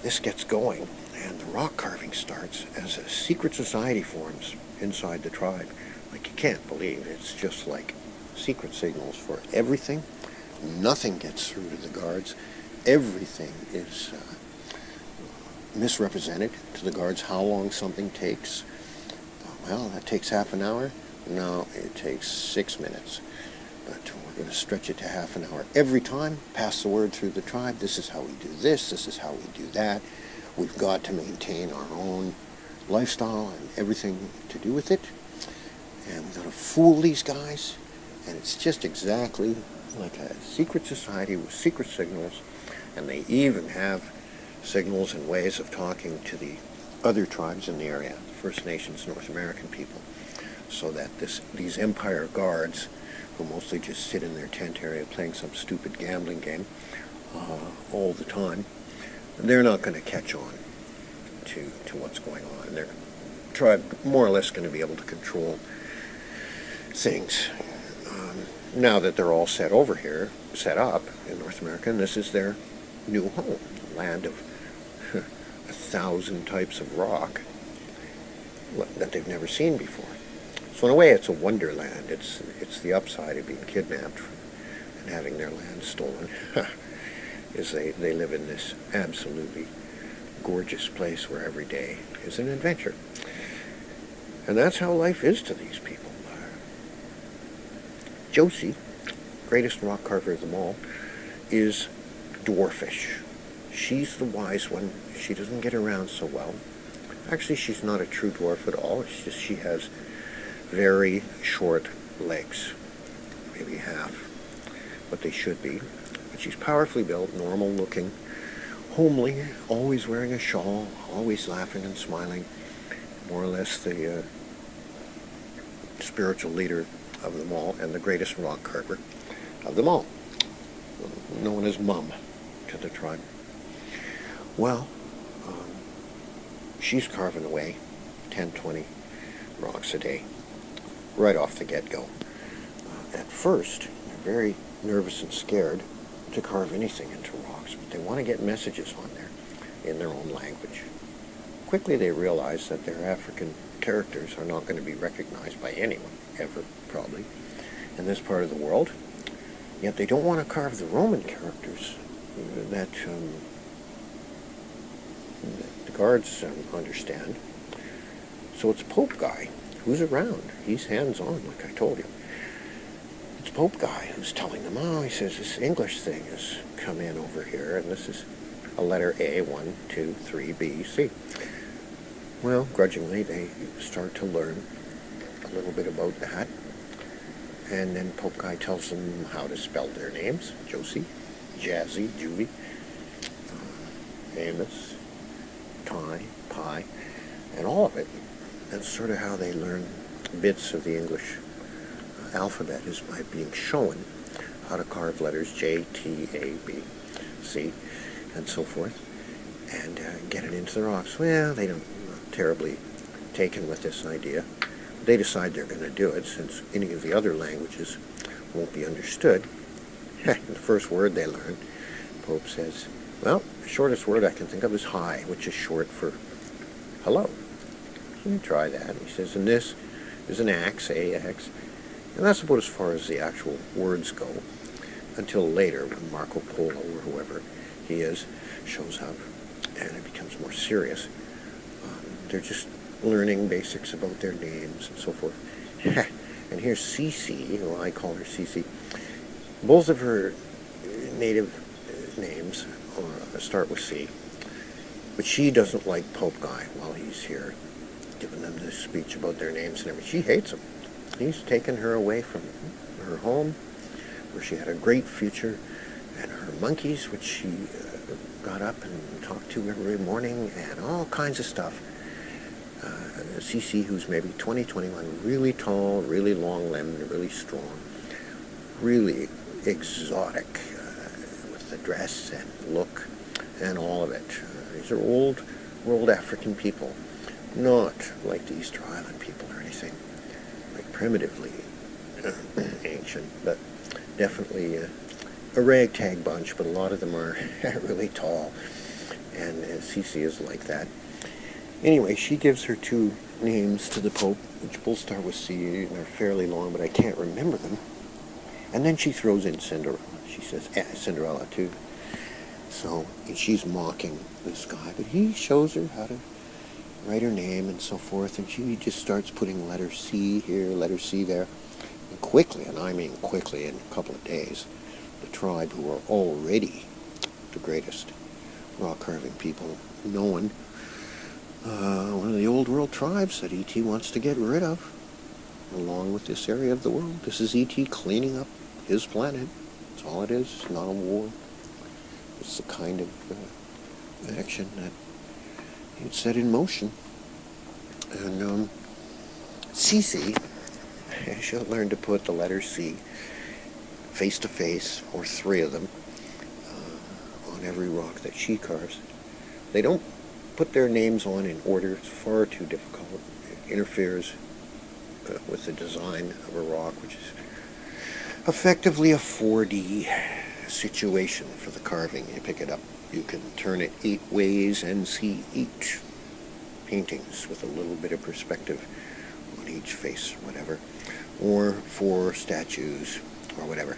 this gets going, and the rock carving starts as a secret society forms inside the tribe. Like, you can't believe it's just like secret signals for everything. Nothing gets through to the guards. Everything is misrepresented to the guards. How long something takes. Well, that takes half an hour. No, it takes 6 minutes. But we're going to stretch it to half an hour every time, pass the word through the tribe. This is how we do this is how we do that. We've got to maintain our own lifestyle and everything to do with it. And we've got to fool these guys. And it's just exactly like a secret society with secret signals. And they even have signals and ways of talking to the other tribes in the area, the First Nations, North American people, so that these Empire guards, who mostly just sit in their tent area playing some stupid gambling game all the time, they're not going to catch on to what's going on. And their tribe more or less going to be able to control things. Now that they're all set up in North America, and this is their new home, land of 1,000 types of rock that they've never seen before. So in a way, it's a wonderland. It's the upside of being kidnapped and having their land stolen. Is they live in this absolutely gorgeous place where every day is an adventure. And that's how life is to these people. Josie, greatest rock carver of them all, is dwarfish. She's the wise one. She doesn't get around so well. Actually, she's not a true dwarf at all. It's just she has very short legs, maybe half what they should be. But she's powerfully built, normal looking, homely, always wearing a shawl, always laughing and smiling. More or less the spiritual leader of them all and the greatest rock carver of them all, known as Mum to the tribe. Well, she's carving away 10, 20 rocks a day, right off the get-go. At first, they're very nervous and scared to carve anything into rocks, but they want to get messages on there in their own language. Quickly they realize that their African characters are not going to be recognized by anyone, ever, probably, in this part of the world. Yet they don't want to carve the Roman characters that the guards understand. So it's Pope Guy who's around. He's hands-on, like I told you. It's Pope Guy who's telling them, he says, this English thing has come in over here, and this is a letter A, 1, 2, 3, B, C. Well, grudgingly, they start to learn a little bit about that. And then Pope Guy tells them how to spell their names. Josie, Jazzy, Julie, Amos, Ty, Pi, and all of it. That's sort of how they learn bits of the English alphabet, is by being shown how to carve letters J, T, A, B, C, and so forth, and get it into the rocks. Well, they don't terribly taken with this idea. They decide they're going to do it, since any of the other languages won't be understood. The first word they learn, Pope says, well, the shortest word I can think of is hi, which is short for hello. So you try that. He says, and this is an axe, A-X, and that's about as far as the actual words go, until later when Marco Polo, or whoever he is, shows up, and it becomes more serious. They're just learning basics about their names and so forth. And here's Cece, well, I call her Cece. Both of her native names start with C, but she doesn't like Pope Guy while he's here, giving them this speech about their names and everything. She hates him. He's taken her away from her home, where she had a great future, and her monkeys, which she got up and talked to every morning, and all kinds of stuff. Cece, who's maybe 20, 21, really tall, really long-limbed, really strong, really exotic with the dress and look and all of it. These are old world African people, not like the Easter Island people or anything, like primitively ancient, but definitely a ragtag bunch, but a lot of them are really tall, and Cece is like that. Anyway, she gives her two names to the Pope, which both start with C, and they're fairly long, but I can't remember them. And then she throws in Cinderella. She says, Cinderella, too. So she's mocking this guy, but he shows her how to write her name and so forth, and she just starts putting letter C here, letter C there. quickly, and I mean quickly, in a couple of days, the tribe who are already the greatest rock carving people known, one of the old world tribes that E.T. wants to get rid of, along with this area of the world. This is E.T. cleaning up his planet. That's all it is. It's not a war. It's the kind of action that he'd set in motion. And Cece, she'll learn to put the letter C face to face, or three of them, on every rock that she carves. They don't put their names on in order. It's far too difficult. It interferes with the design of a rock, which is effectively a 4D situation for the carving. You pick it up, you can turn it 8 ways and see 8 paintings with a little bit of perspective on each face, whatever, or 4 statues, or whatever.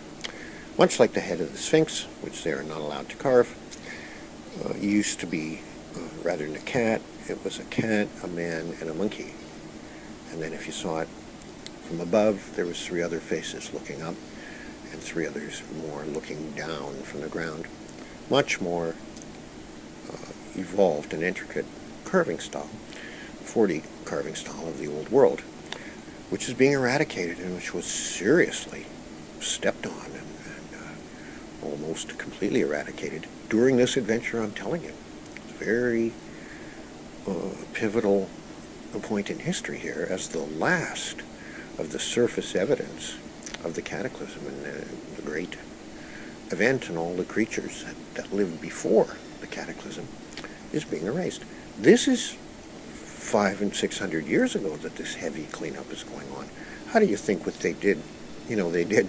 Much like the head of the Sphinx, which they are not allowed to carve, used to be, rather than a cat, it was a cat, a man, and a monkey. And then if you saw it from above, there was 3 other faces looking up, and 3 others more looking down from the ground. Much more evolved and intricate carving style, 4D carving style of the old world, which is being eradicated and which was seriously stepped on and almost completely eradicated during this adventure, I'm telling you. It's a very pivotal point in history here, as the last of the surface evidence of the cataclysm and the great event, and all the creatures that lived before the cataclysm is being erased. This is 500 and 600 years ago that this heavy cleanup is going on. How do you think what they did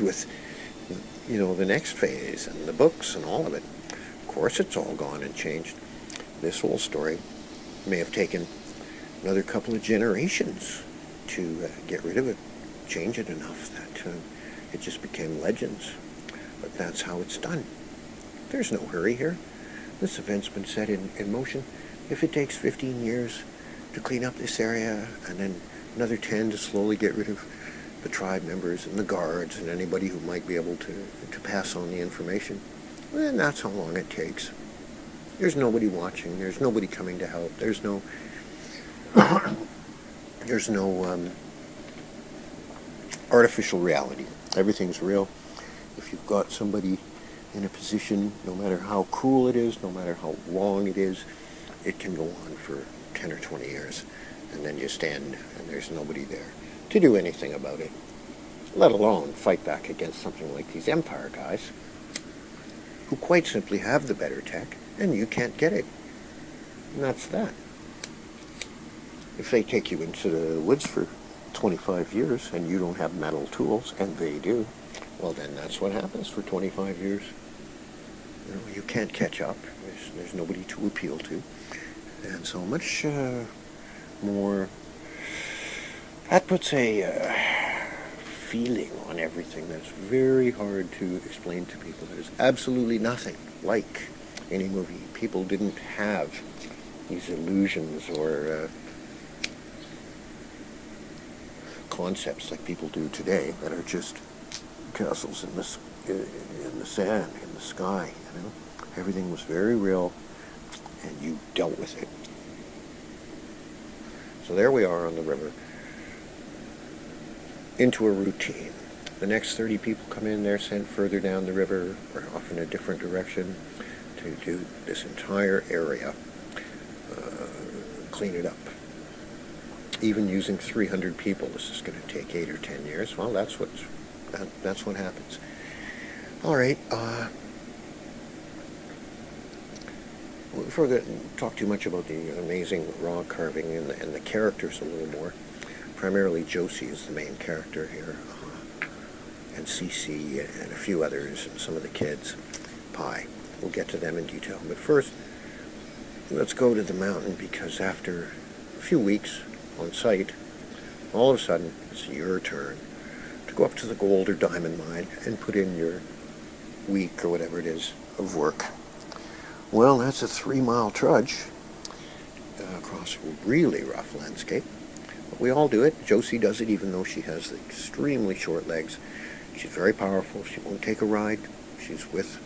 with, the next phase and the books and all of it? Of course it's all gone and changed. This whole story may have taken another couple of generations to get rid of it, change it enough that it just became legends. But that's how it's done. There's no hurry here. This event's been set in motion. If it takes 15 years to clean up this area, and then another 10 to slowly get rid of the tribe members and the guards and anybody who might be able to pass on the information, then that's how long it takes. There's nobody watching. There's nobody coming to help. There's no artificial reality. Everything's real. If you've got somebody in a position, no matter how cruel it is, no matter how long it is, it can go on for 10 or 20 years, and then you stand and there's nobody there to do anything about it, let alone fight back against something like these Empire guys, who quite simply have the better tech, and you can't get it. And that's that. If they take you into the woods for 25 years and you don't have metal tools, and they do, well then that's what happens for 25 years. You can't catch up. There's nobody to appeal to. And so much more, that puts a feeling on everything that's very hard to explain to people. There's absolutely nothing like any movie. People didn't have these illusions or concepts like people do today that are just castles in the sand, in the sky. Everything was very real, and you dealt with it. So there we are on the river, into a routine. The next 30 people come in, they're sent further down the river, or off in a different direction, to do this entire area, clean it up. Even using 300 people, this is going to take 8 or 10 years. Well, that's what happens. All right. Before I talk too much about the amazing rock carving and the characters a little more, primarily Josie is the main character here, and Cece and a few others, and some of the kids, Pi. We'll get to them in detail. But first, let's go to the mountain, because after a few weeks on site, all of a sudden, it's your turn to go up to the gold or diamond mine and put in your week or whatever it is of work. Well, that's a 3-mile trudge across a really rough landscape, But we all do it. Josie does it even though she has extremely short legs. She's very powerful. She won't take a ride. She's with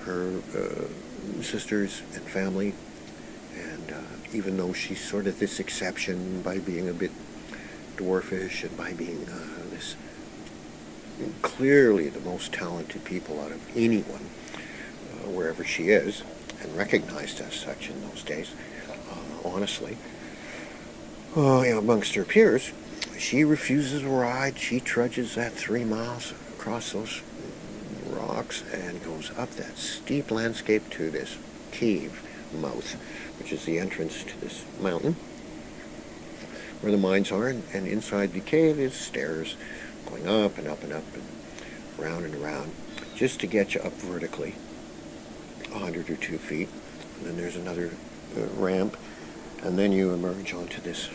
her sisters and family. And even though she's sort of this exception by being a bit dwarfish and by being this clearly the most talented people out of anyone, wherever she is, and recognized as such in those days, honestly, amongst her peers, she refuses a ride. She trudges that 3 miles across those rocks and goes up that steep landscape to this cave mouth, which is the entrance to this mountain where the mines are, and inside the cave is stairs going up and up and up and around, just to get you up vertically 100 or 2 feet. And then there's another ramp, and then you emerge onto this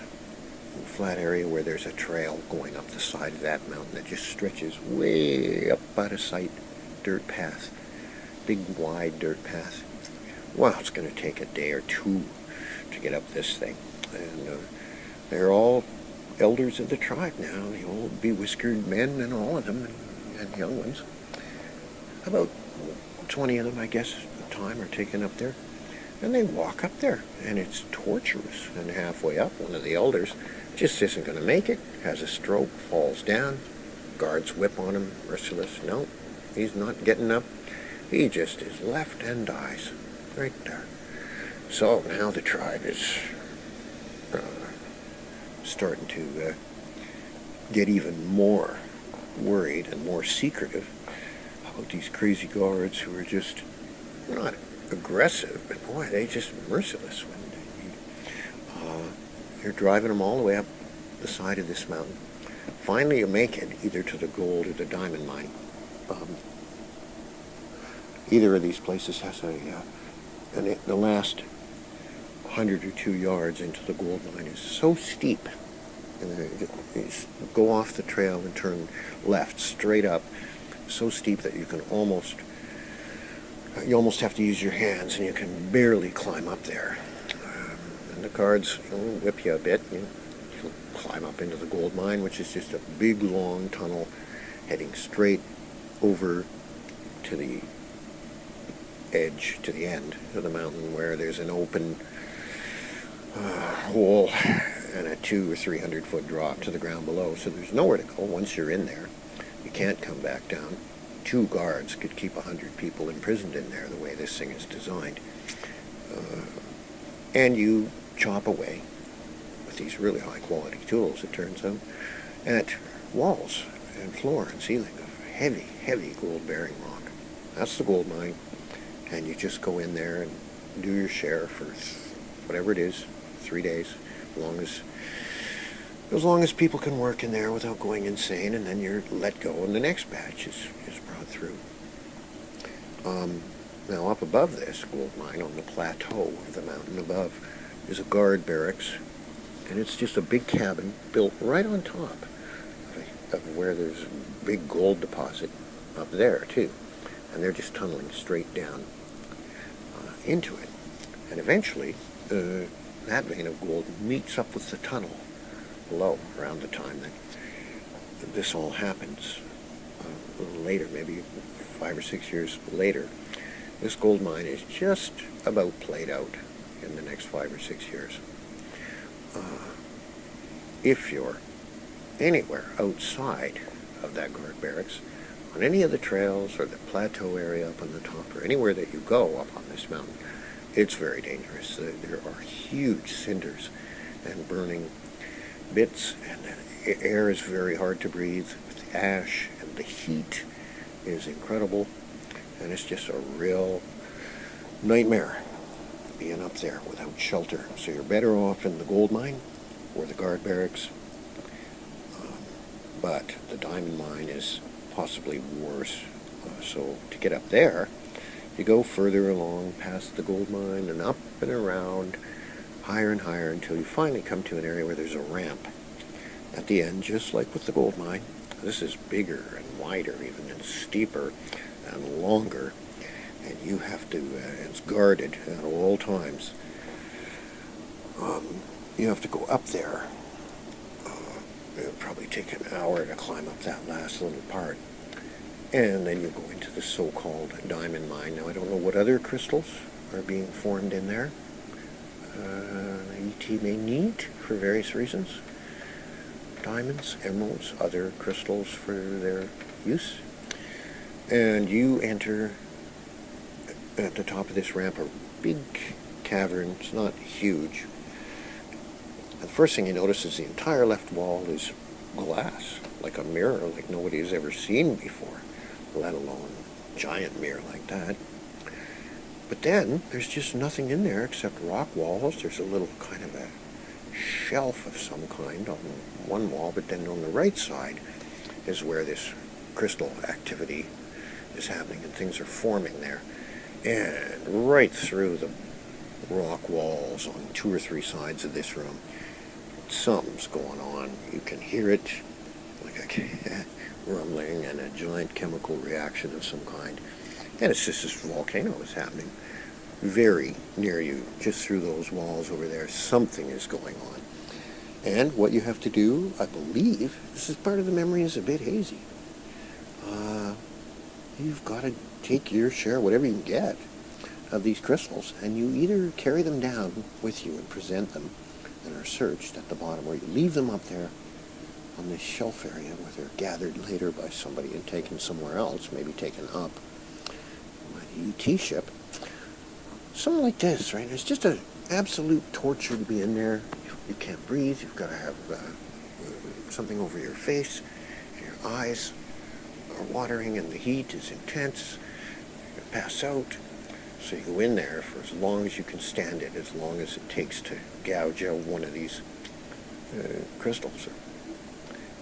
flat area where there's a trail going up the side of that mountain that just stretches way up out of sight. Dirt path, big wide dirt path. Wow, it's going to take a day or 2 to get up this thing. And they're all elders of the tribe now, the old bewhiskered men and all of them, and young ones. About 20 of them, I guess, at a time are taken up there. And they walk up there, and it's torturous. And halfway up, one of the elders just isn't going to make it, has a stroke, falls down, guards whip on him, merciless. No, he's not getting up. He just is left and dies right there. So now the tribe is starting to get even more worried and more secretive about these crazy guards who are just not aggressive, but boy, they just merciless. When you're driving them all the way up the side of this mountain. Finally, you make it either to the gold or the diamond mine. Either of these places has and the last 100 or 2 yards into the gold mine is so steep, and you go off the trail and turn left straight up, so steep that you almost have to use your hands, and you can barely climb up there. And the guards whip you a bit. You climb up into the gold mine, which is just a big long tunnel heading straight over to the edge, to the end of the mountain, where there's an open hole and a 200 or 300 foot drop to the ground below. So there's nowhere to go once you're in there. You can't come back down. 2 guards could keep 100 people imprisoned in there the way this thing is designed. And you chop away with these really high quality tools, it turns out, at walls and floor and ceiling of heavy, heavy gold bearing rock. That's the gold mine. And you just go in there and do your share for whatever it is, 3 days, as long as people can work in there without going insane, and then you're let go and the next batch is brought through. Now up above this gold mine, on the plateau of the mountain above, is a guard barracks, and it's just a big cabin built right on top of where there's a big gold deposit up there too, and they're just tunneling straight down into it. And eventually that vein of gold meets up with the tunnel below around the time that this all happens. A little later, maybe 5 or 6 years later, this gold mine is just about played out in the next 5 or 6 years. If you're anywhere outside of that guard barracks, on any of the trails or the plateau area up on the top, or anywhere that you go up on this mountain, it's very dangerous. There are huge cinders and burning bits, and the air is very hard to breathe with the ash, and the heat is incredible, and it's just a real nightmare being up there without shelter. So you're better off in the gold mine or the guard barracks, but the diamond mine is possibly worse. So to get up there, you go further along past the gold mine and up and around, higher and higher, until you finally come to an area where there's a ramp at the end, just like with the gold mine. This is bigger and wider even, and steeper and longer, and you have to, it's guarded at all times. You have to go up there probably take an hour to climb up that last little part. And then you go into the so-called diamond mine. Now, I don't know what other crystals are being formed in there. ET may need for various reasons. Diamonds, emeralds, other crystals for their use. And you enter at the top of this ramp a big cavern. It's not huge. The first thing you notice is the entire left wall is glass, like a mirror, like nobody has ever seen before, let alone a giant mirror like that. But then there's just nothing in there except rock walls. There's a little kind of a shelf of some kind on one wall, but then on the right side is where this crystal activity is happening and things are forming there. And right through the rock walls on 2 or 3 sides of this room, something's going on. You can hear it like a rumbling and a giant chemical reaction of some kind. And it's just this volcano is happening very near you, just through those walls over there. Something is going on. And what you have to do, I believe, this is part of the memory, is a bit hazy. You've got to take your share, whatever you can get, of these crystals, and you either carry them down with you and present them and are searched at the bottom, or you leave them up there on this shelf area where they're gathered later by somebody and taken somewhere else, maybe taken up by the ET ship. Something like this, right? It's just an absolute torture to be in there. You can't breathe. You've got to have something over your face. Your eyes are watering and the heat is intense. You pass out. So you go in there for as long as you can stand it, as long as it takes to gouge out one of these crystals.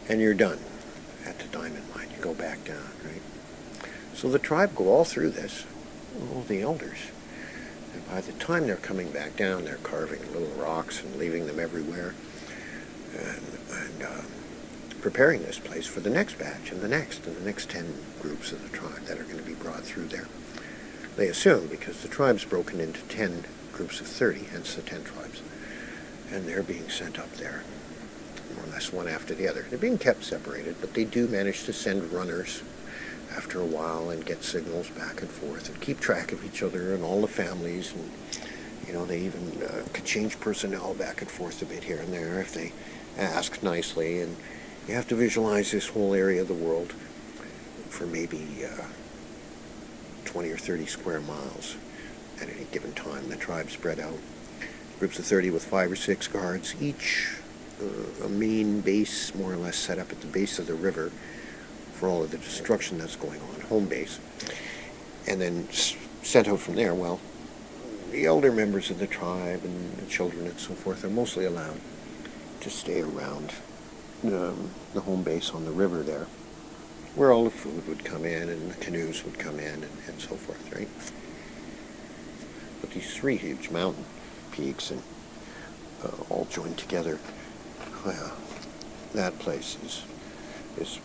And you're done at the diamond mine. You go back down, right? So the tribe go all through this, all the elders. And by the time they're coming back down, they're carving little rocks and leaving them everywhere and preparing this place for the next batch and the next 10 groups of the tribe that are going to be brought through there. They assume, because the tribe's broken into 10 groups of 30, hence the 10 tribes, and they're being sent up there, more or less one after the other. They're being kept separated, but they do manage to send runners after a while and get signals back and forth and keep track of each other and all the families, and they even could change personnel back and forth a bit here and there if they ask nicely. And you have to visualize this whole area of the world for maybe 20 or 30 square miles at any given time. The tribe spread out, groups of 30 with 5 or 6 guards, each a main base more or less set up at the base of the river for all of the destruction that's going on, home base. And then sent out from there. Well, the elder members of the tribe and the children and so forth are mostly allowed to stay around the home base on the river there, where all the food would come in and the canoes would come in and so forth, right? But these 3 huge mountain peaks and all joined together, well, that place is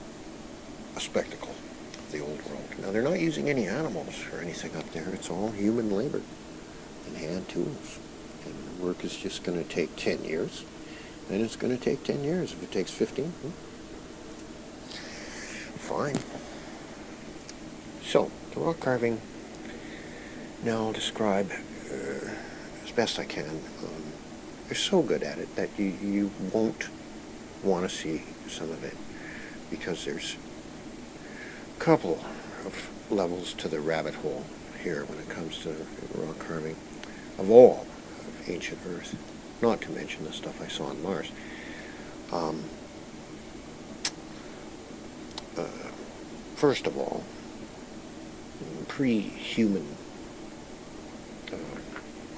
a spectacle of the old world. Now, they're not using any animals or anything up there. It's all human labor and hand tools. And the work is just going to take 10 years. And it's going to take 10 years. If it takes 15, fine. So, the rock carving, now I'll describe as best I can. They're so good at it that you won't want to see some of it, because there's a couple of levels to the rabbit hole here when it comes to rock carving of all of ancient Earth, not to mention the stuff I saw on Mars. First of all, pre-human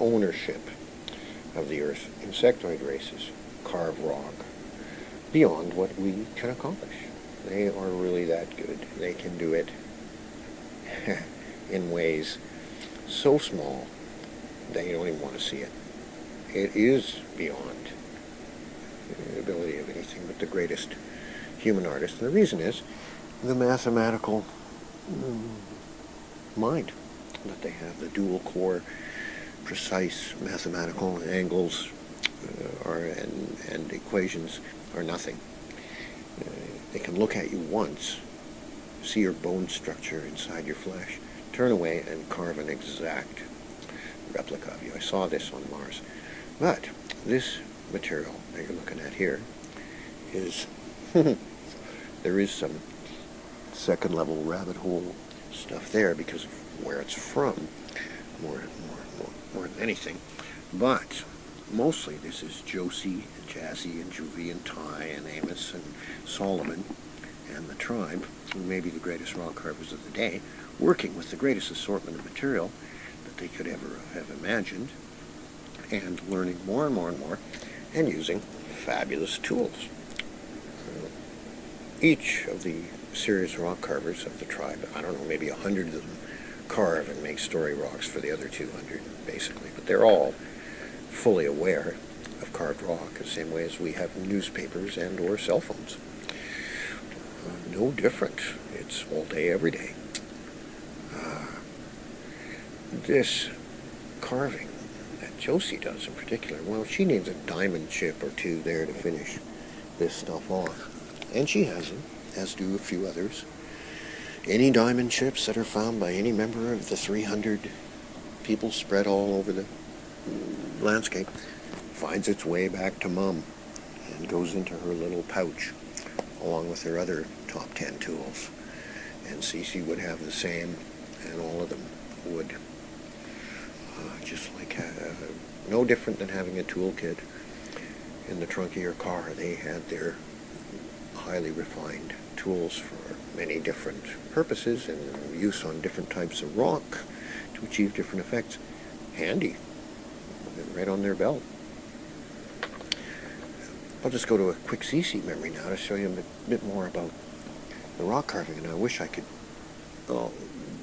ownership of the Earth, insectoid races carve rock beyond what we can accomplish. They are really that good. They can do it in ways so small that you don't even want to see it. It is beyond the ability of anything but the greatest human artist. And the reason is the mathematical mind that they have, the dual core, precise mathematical angles and equations are nothing. They can look at you once, see your bone structure inside your flesh, turn away and carve an exact replica of you. I saw this on Mars. But this material that you're looking at here is, there is some second level rabbit hole stuff there because of where it's from, more than anything. But mostly this is Josie and Jazzy and Juvie and Ty and Amos and Solomon and the tribe, who may be the greatest rock carvers of the day, working with the greatest assortment of material that they could ever have imagined, and learning more and more and more, and using fabulous tools. Each of the serious rock carvers of the tribe, I don't know, maybe 100 of them, carve and make story rocks for the other 200, basically. But they're all fully aware of carved rock, the same way as we have newspapers and or cell phones. No different. It's all day, every day. This carving that Josie does in particular, well, she needs a diamond chip or two there to finish this stuff off. And she has them, as do a few others. Any diamond chips that are found by any member of the 300 people spread all over the landscape finds its way back to Mum and goes into her little pouch along with her other top 10 tools. And Cece would have the same, and all of them would. Just like, no different than having a toolkit in the trunk of your car. They had their highly refined tools for many different purposes and use on different types of rock to achieve different effects. Handy, right on their belt. I'll just go to a quick CC memory now to show you a bit more about the rock carving, and I wish I could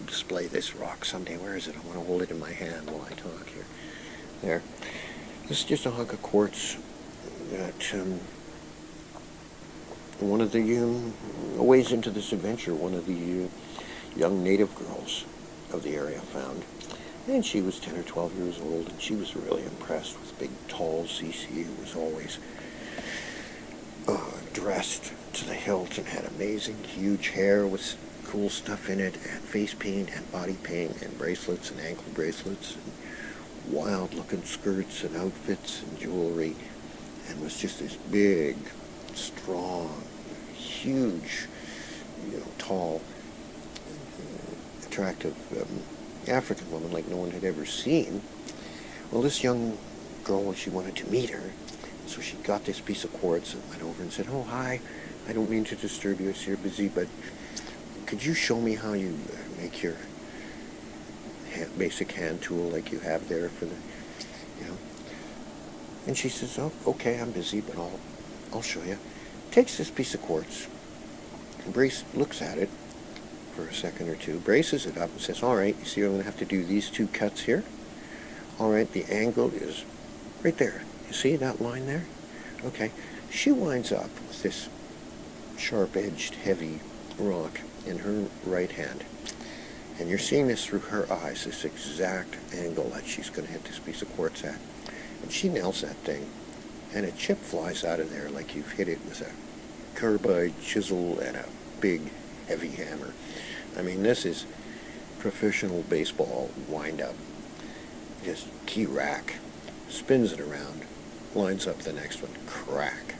display this rock someday. Where is it? I want to hold it in my hand while I talk here. There. This is just a hunk of quartz that one of the, a ways into this adventure, one of the young native girls of the area found. And she was 10 or 12 years old, and she was really impressed with big, tall CC, who was always dressed to the hilt and had amazing, huge hair with cool stuff in it, and face paint and body paint and bracelets and ankle bracelets and wild-looking skirts and outfits and jewelry, and was just this big, strong, huge, tall, attractive African woman like no one had ever seen. Well, this young girl, she wanted to meet her, so she got this piece of quartz and went over and said, "Oh, hi, I don't mean to disturb you, I see you're busy, but could you show me how you make your basic hand tool like you have there for the, And she says, "Oh, okay, I'm busy, but I'll show you." Takes this piece of quartz, and Brace looks at it for a second or two, braces it up and says, "All right, you see I'm going to have to do these two cuts here? All right, the angle is right there. You see that line there? Okay." She winds up with this sharp-edged, heavy rock in her right hand. And you're seeing this through her eyes, this exact angle that she's going to hit this piece of quartz at. And she nails that thing, and a chip flies out of there like you've hit it with a carbide chisel and a big, heavy hammer. I mean, this is professional baseball wind-up. Just key rack, spins it around, lines up the next one, crack.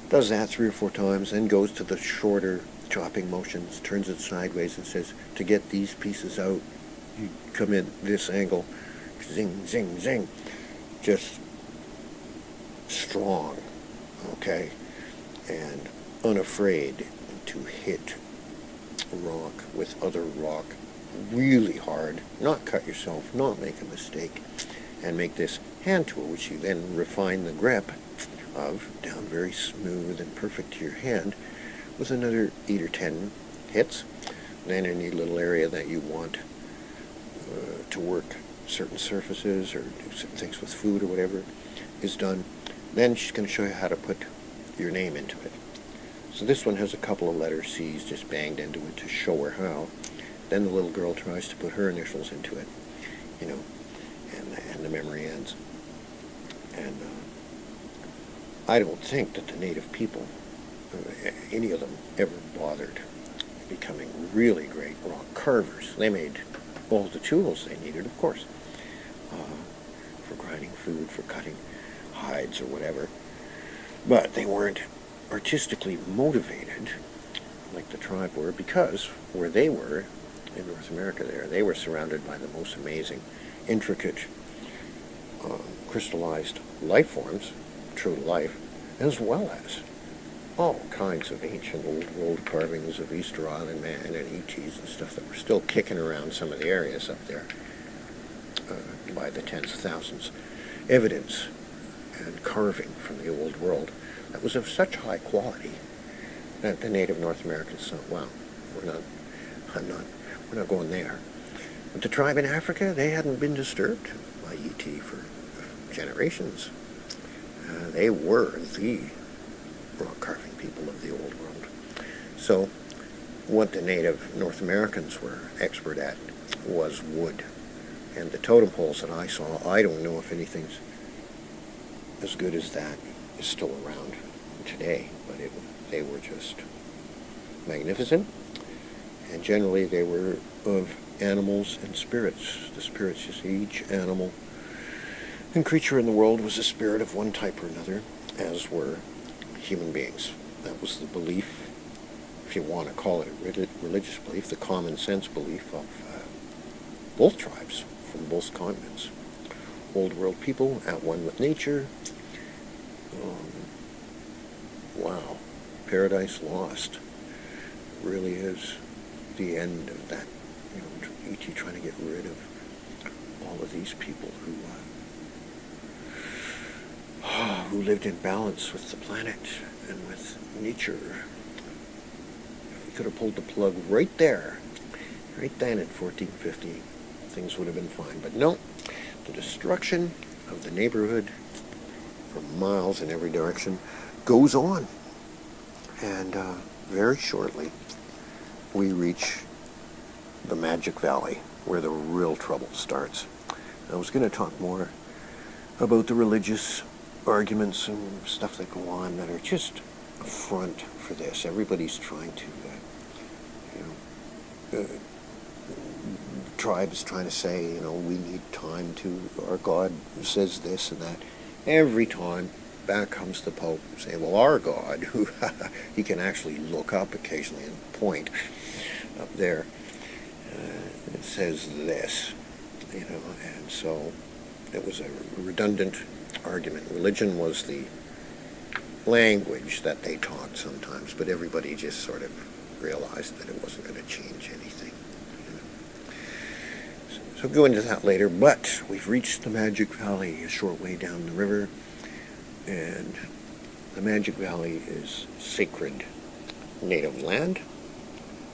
Does that 3 or 4 times, then goes to the shorter chopping motions, turns it sideways and says, to get these pieces out, you come in this angle, zing, zing, zing. Just strong, okay, and unafraid to hit rock with other rock really hard, not cut yourself, not make a mistake, and make this hand tool, which you then refine the grip of down very smooth and perfect to your hand with another 8 or 10 hits. Then any little area that you want to work certain surfaces or do certain things with food or whatever is done. Then she's going to show you how to put your name into it. So this one has a couple of letter C's just banged into it to show her how. Then the little girl tries to put her initials into it, and the memory ends. And I don't think that the native people any of them ever bothered becoming really great rock carvers. They made all the tools they needed, of course, for grinding food, for cutting hides or whatever. But they weren't artistically motivated like the tribe were, because where they were in North America they were surrounded by the most amazing, intricate, crystallized life forms, true to life, as well as all kinds of ancient old world carvings of Easter Island man and ETs and stuff that were still kicking around some of the areas up there by the tens of thousands. Evidence and carving from the old world that was of such high quality that the native North Americans thought, wow, we're not going there. But the tribe in Africa, they hadn't been disturbed by ET for generations. They were the rock carving people of the old world. So what the native North Americans were expert at was wood. And the totem poles that I saw, I don't know if anything's as good as that is still around today, but they were just magnificent. And generally they were of animals and spirits. The spirits, you see, each animal and creature in the world was a spirit of one type or another, as were human beings. That was the belief, if you want to call it a religious belief, the common sense belief of both tribes from both continents. Old world people at one with nature. Wow, Paradise Lost really is the end of that. E.T. trying to get rid of all of these people who lived in balance with the planet and with nature. If we could have pulled the plug right there, right then in 1450, things would have been fine. But no, the destruction of the neighborhood for miles in every direction goes on. And very shortly, we reach the Magic Valley, where the real trouble starts. I was going to talk more about the religious arguments and stuff that go on that are just a front for this. Everybody's trying to, tribes trying to say, we need time to, our God says this and that. Every time, back comes the Pope saying, well, our God, who he can actually look up occasionally and point up there, it says this, and so it was a redundant argument. Religion was the language that they taught sometimes, but everybody just sort of realized that it wasn't going to change anything. So I'll go into that later, but we've reached the Magic Valley a short way down the river, and the Magic Valley is sacred native land.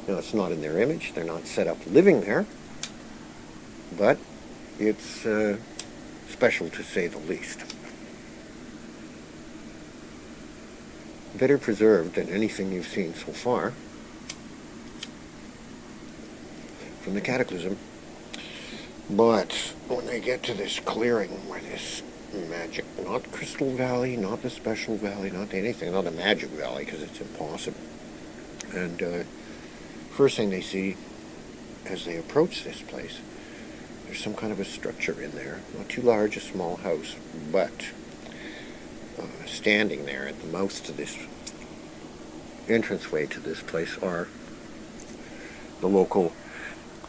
Now, it's not in their image. They're not set up living there, but it's special to say the least. Better preserved than anything you've seen so far from the cataclysm. But when they get to this clearing where this magic, not Crystal Valley, not the Special Valley, not anything, not the Magic Valley, because it's impossible. And first thing they see as they approach this place, there's some kind of a structure in there. Not too large, a small house, but standing there at the mouth to this entranceway to this place are the local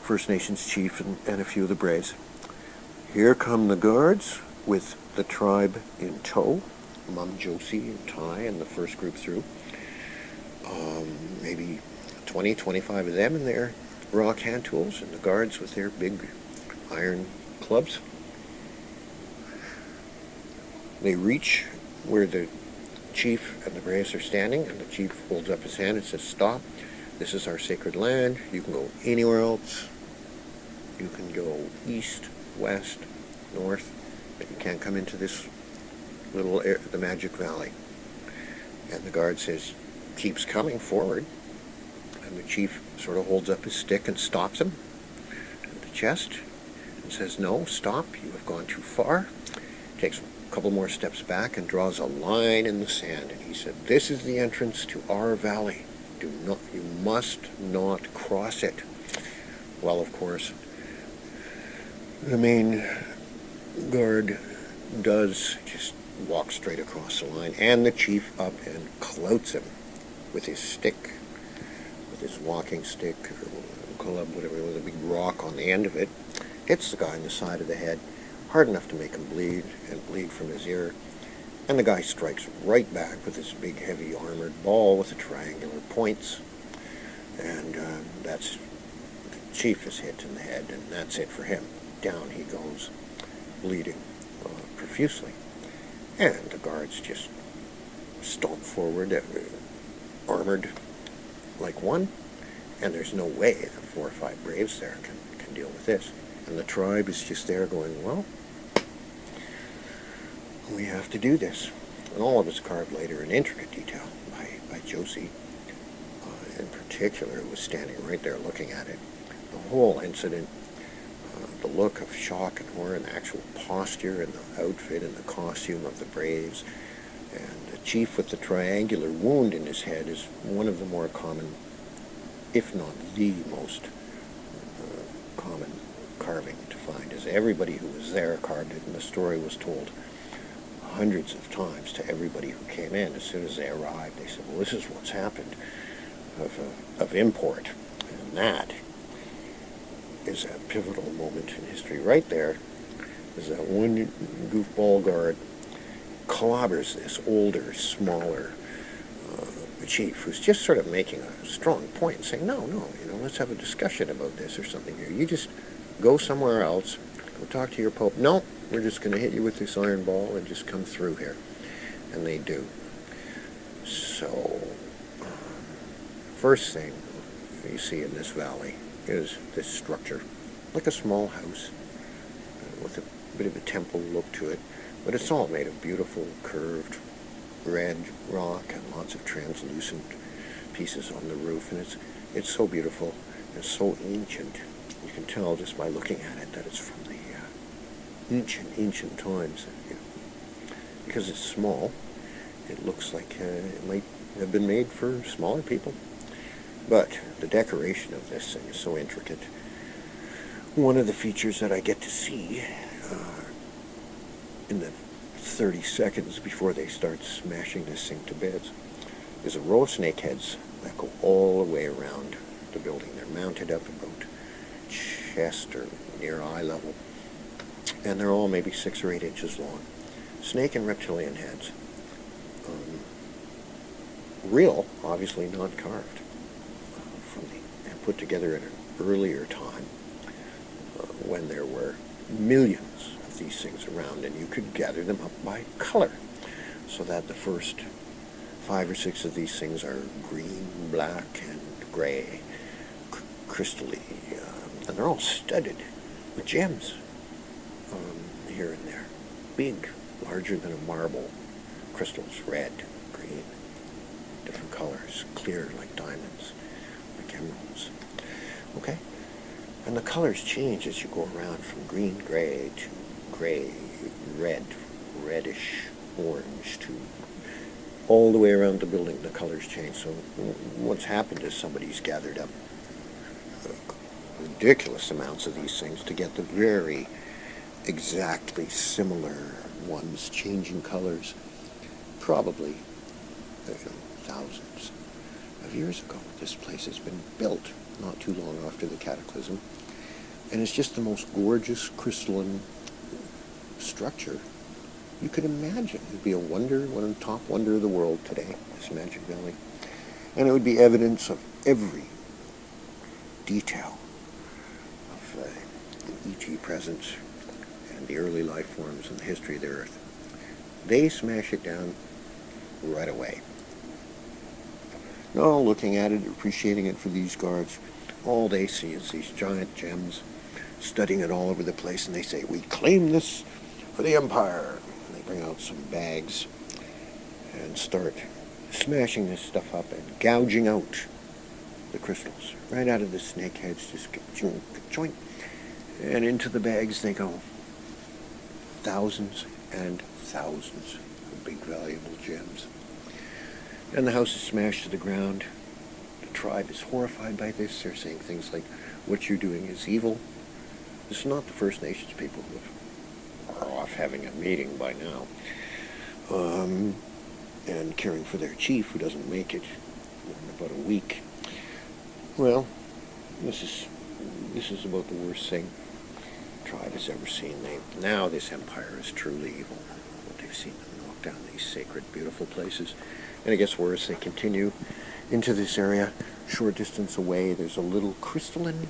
First Nations chief and a few of the braves. Here come the guards with the tribe in tow, Mum Josie and Ty and the first group through. Maybe 20, 25 of them in their rock hand tools, and the guards with their big iron clubs. They reach where the chief and the braves are standing, and the chief holds up his hand and says, "Stop. This is our sacred land. You can go anywhere else. You can go east, west, north, but you can't come into this little the Magic Valley." And the guard says, keeps coming forward, and the chief sort of holds up his stick and stops him at the chest and says, "No, stop. You have gone too far." Takes a couple more steps back and draws a line in the sand. And he said, "This is the entrance to our valley. You must not cross it." Well, of course, the main guard does just walk straight across the line, and the chief up and clouts him with his stick, with his walking stick or club, whatever, with a big rock on the end of it. Hits the guy in the side of the head, hard enough to make him bleed, and bleed from his ear. And the guy strikes right back with this big, heavy, armored ball with the triangular points. And that's, the chief is hit in the head, and that's it for him. Down he goes, bleeding profusely. And the guards just stomp forward, armored like one, and there's no way the 4 or 5 braves there can deal with this. And the tribe is just there going, well, we have to do this. And all of it's carved later in intricate detail by Josie. In particular, who was standing right there looking at it. The whole incident, the look of shock and horror, and the actual posture and the outfit and the costume of the braves, and the chief with the triangular wound in his head is one of the more common, if not the most common carving to find, as everybody who was there carved it, and the story was told hundreds of times to everybody who came in. As soon as they arrived, they said, well, this is what's happened of import. And that is a pivotal moment in history. Right there is that one goofball guard clobbers this older, smaller chief who's just sort of making a strong point, saying, no, let's have a discussion about this or something here. You just go somewhere else, go talk to your pope. No, we're just going to hit you with this iron ball and just come through here. And they do. So, first thing you see in this valley is this structure, like a small house, with a bit of a temple look to it, but it's all made of beautiful, curved, red rock and lots of translucent pieces on the roof, and it's so beautiful and so ancient. You can tell just by looking at it that it's from the ancient times. Because it's small, it looks like it might have been made for smaller people. But the decoration of this thing is so intricate. One of the features that I get to see in the 30 seconds before they start smashing this thing to bits is a row of snake heads that go all the way around the building. They're mounted up about chest or near eye level, and they're all maybe 6 or 8 inches long. Snake and reptilian heads. Real, obviously not carved, and put together at an earlier time when there were millions of these things around, and you could gather them up by color, so that the first 5 or 6 of these things are green, black, and gray, crystally, and they're all studded with gems here and there, big, larger than a marble, crystals, red, green, different colors, clear like diamonds, like emeralds. Okay? And the colors change as you go around from green, gray to gray, red, reddish, orange, to all the way around the building. The colors change. So what's happened is somebody's gathered up ridiculous amounts of these things to get the very exactly similar ones, changing colors, probably thousands of years ago. This place has been built not too long after the cataclysm, and it's just the most gorgeous crystalline structure you could imagine. It would be a wonder, one of the top wonder of the world today, this Magic Valley. And it would be evidence of every detail of the ET presence and the early life forms and the history of the Earth. They smash it down right away. No, looking at it, appreciating it for these guards, all they see is these giant gems, studying it all over the place, and they say, we claim this for the Empire. And they bring out some bags and start smashing this stuff up and gouging out the crystals right out of the snake heads, just joint, and into the bags they go. Thousands and thousands of big valuable gems. And the house is smashed to the ground. The tribe is horrified by this. They're saying things like, what you're doing is evil. This is not the First Nations people who are off having a meeting by now, and caring for their chief who doesn't make it in about a week. Well, this is about the worst thing the tribe has ever seen. Now this empire is truly evil. What they've seen them knock down these sacred, beautiful places. And it gets worse. They continue into this area. Short distance away, there's a little crystalline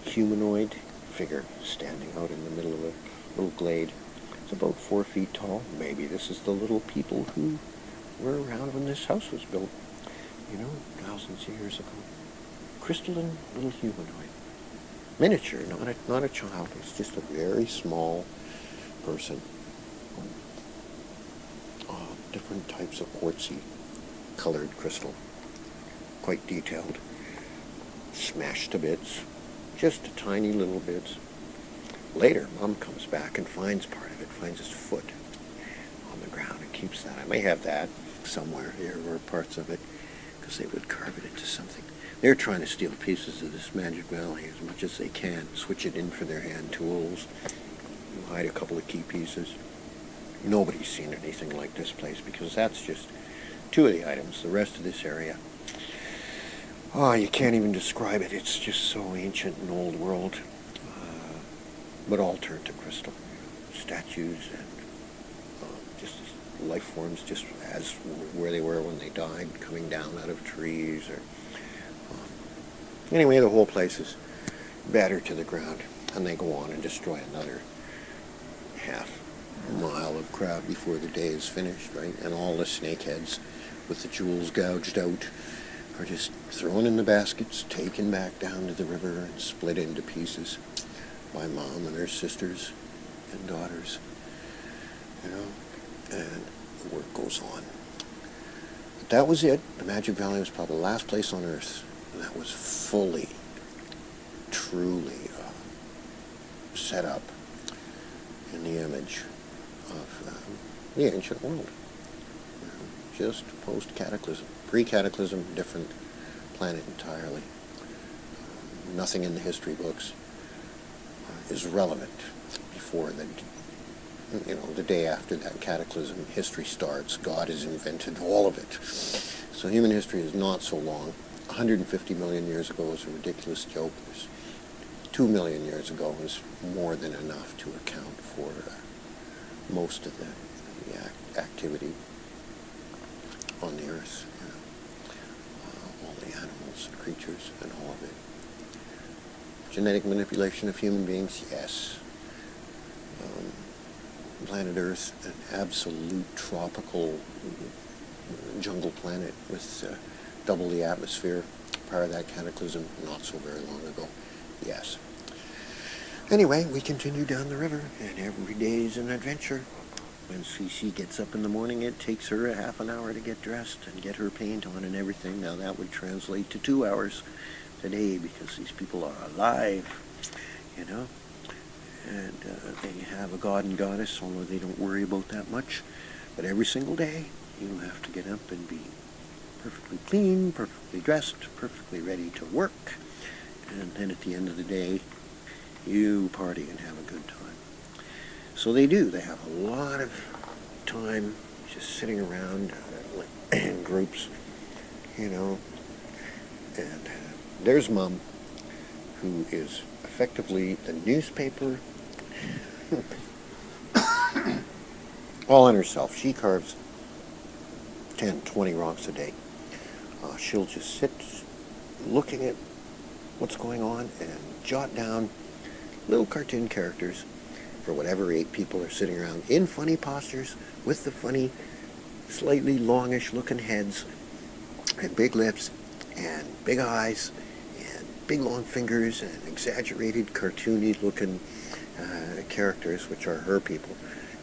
humanoid figure standing out in the middle of a little glade. It's about 4 feet tall. Maybe this is the little people who were around when this house was built, thousands of years ago. Crystalline little humanoid. Miniature, not a child. It's just a very small person. Different types of quartzy colored crystal. Quite detailed. Smashed to bits. Just tiny little bits. Later, Mom comes back and finds part of it, finds his foot on the ground and keeps that. I may have that somewhere here, or parts of it, because they would carve it into something. They're trying to steal pieces of this Magic Valley as much as they can, switch it in for their hand tools, hide a couple of key pieces. Nobody's seen anything like this place, because that's just 2 of the items. The rest of this area, you can't even describe it. It's just so ancient and old world, but all turned to crystal. Statues and just life forms, just as where they were when they died, coming down out of trees. Anyway, the whole place is battered to the ground, and they go on and destroy another half mile of crowd before the day is finished, right? And all the snakeheads with the jewels gouged out are just thrown in the baskets, taken back down to the river, and split into pieces by Mom and her sisters and daughters, and the work goes on. But that was it. The Magic Valley was probably the last place on Earth that was fully, truly set up in the image of the ancient world. Just post-cataclysm. Pre-cataclysm, different planet entirely. Nothing in the history books is relevant before the day after that cataclysm. History starts. God has invented all of it. So human history is not so long. 150 million years ago was a ridiculous joke. 2 million years ago was more than enough to account for most of the activity on the Earth. All the animals and creatures and all of it. Genetic manipulation of human beings, yes. Planet Earth, an absolute tropical jungle planet with double the atmosphere. Prior to that cataclysm, not so very long ago, yes. Anyway, we continue down the river, and every day is an adventure. When Cece gets up in the morning, it takes her a half an hour to get dressed and get her paint on and everything. Now that would translate to 2 hours today, because these people are alive, and they have a god and goddess, although they don't worry about that much. But every single day, you have to get up and be perfectly clean, perfectly dressed, perfectly ready to work. And then at the end of the day, you party and have a good time. So they do. They have a lot of time just sitting around in groups, and there's Mom, who is effectively the newspaper all on herself. She carves 10, 20 rocks a day. She'll just sit looking at what's going on and jot down little cartoon characters for whatever 8 people are sitting around in funny postures with the funny, slightly longish looking heads and big lips and big eyes and big long fingers and exaggerated cartoony looking characters, which are her people,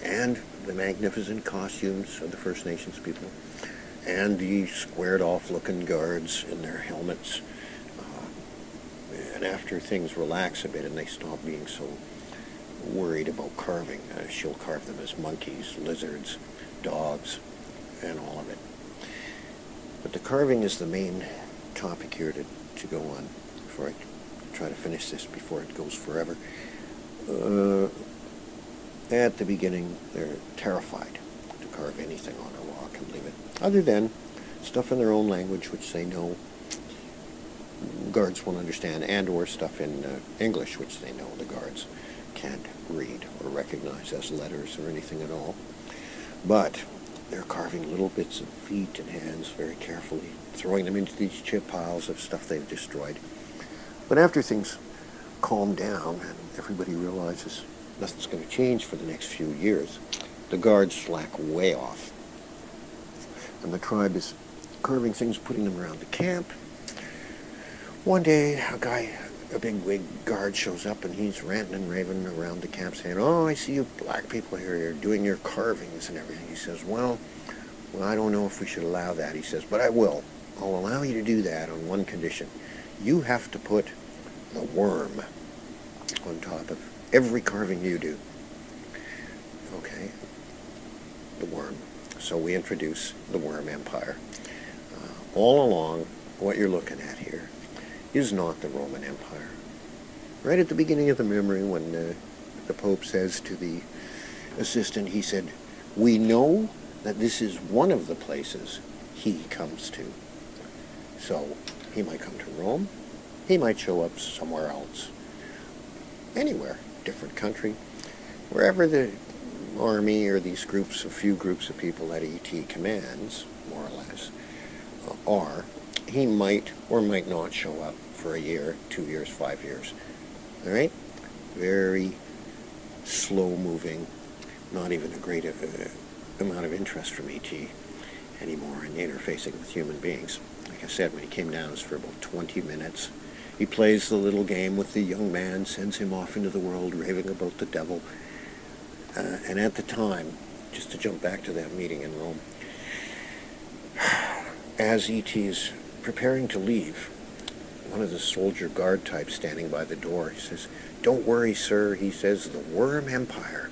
and the magnificent costumes of the First Nations people, and the squared off looking guards in their helmets. And after things relax a bit and they stop being so worried about carving. She'll carve them as monkeys, lizards, dogs, and all of it. But the carving is the main topic here to go on before I try to finish this before it goes forever. At the beginning, they're terrified to carve anything on a rock and leave it, other than stuff in their own language which they know guards won't understand, and or stuff in English which they know the guards can't read or recognize as letters or anything at all. But they're carving little bits of feet and hands very carefully, throwing them into these chip piles of stuff they've destroyed. But after things calm down and everybody realizes nothing's going to change for the next few years, the guards slack way off. And the tribe is carving things, putting them around the camp. One day, a big wig guard shows up, and he's ranting and raving around the camp saying, "Oh, I see you black people here, you're doing your carvings and everything." He says, well, I don't know if we should allow that. He says, "But I will. I'll allow you to do that on one condition. You have to put the worm on top of every carving you do." Okay, the worm. So we introduce the worm empire. All along, what you're looking at here is not the Roman Empire. Right at the beginning of the memory, when the Pope says to the assistant, he said, "We know that this is one of the places he comes to." So he might come to Rome, he might show up somewhere else, anywhere, different country, wherever the army or these groups, a few groups of people that E.T. commands, more or less, are. He might or might not show up for a year, 2 years, 5 years. All right? Very slow-moving, not even a great amount of interest from E.T. anymore in interfacing with human beings. Like I said, when he came down, it was for about 20 minutes. He plays the little game with the young man, sends him off into the world, raving about the devil. And at the time, just to jump back to that meeting in Rome, as E.T. is preparing to leave, one of the soldier guard types standing by the door, he says, "Don't worry, sir," he says, "the Worm Empire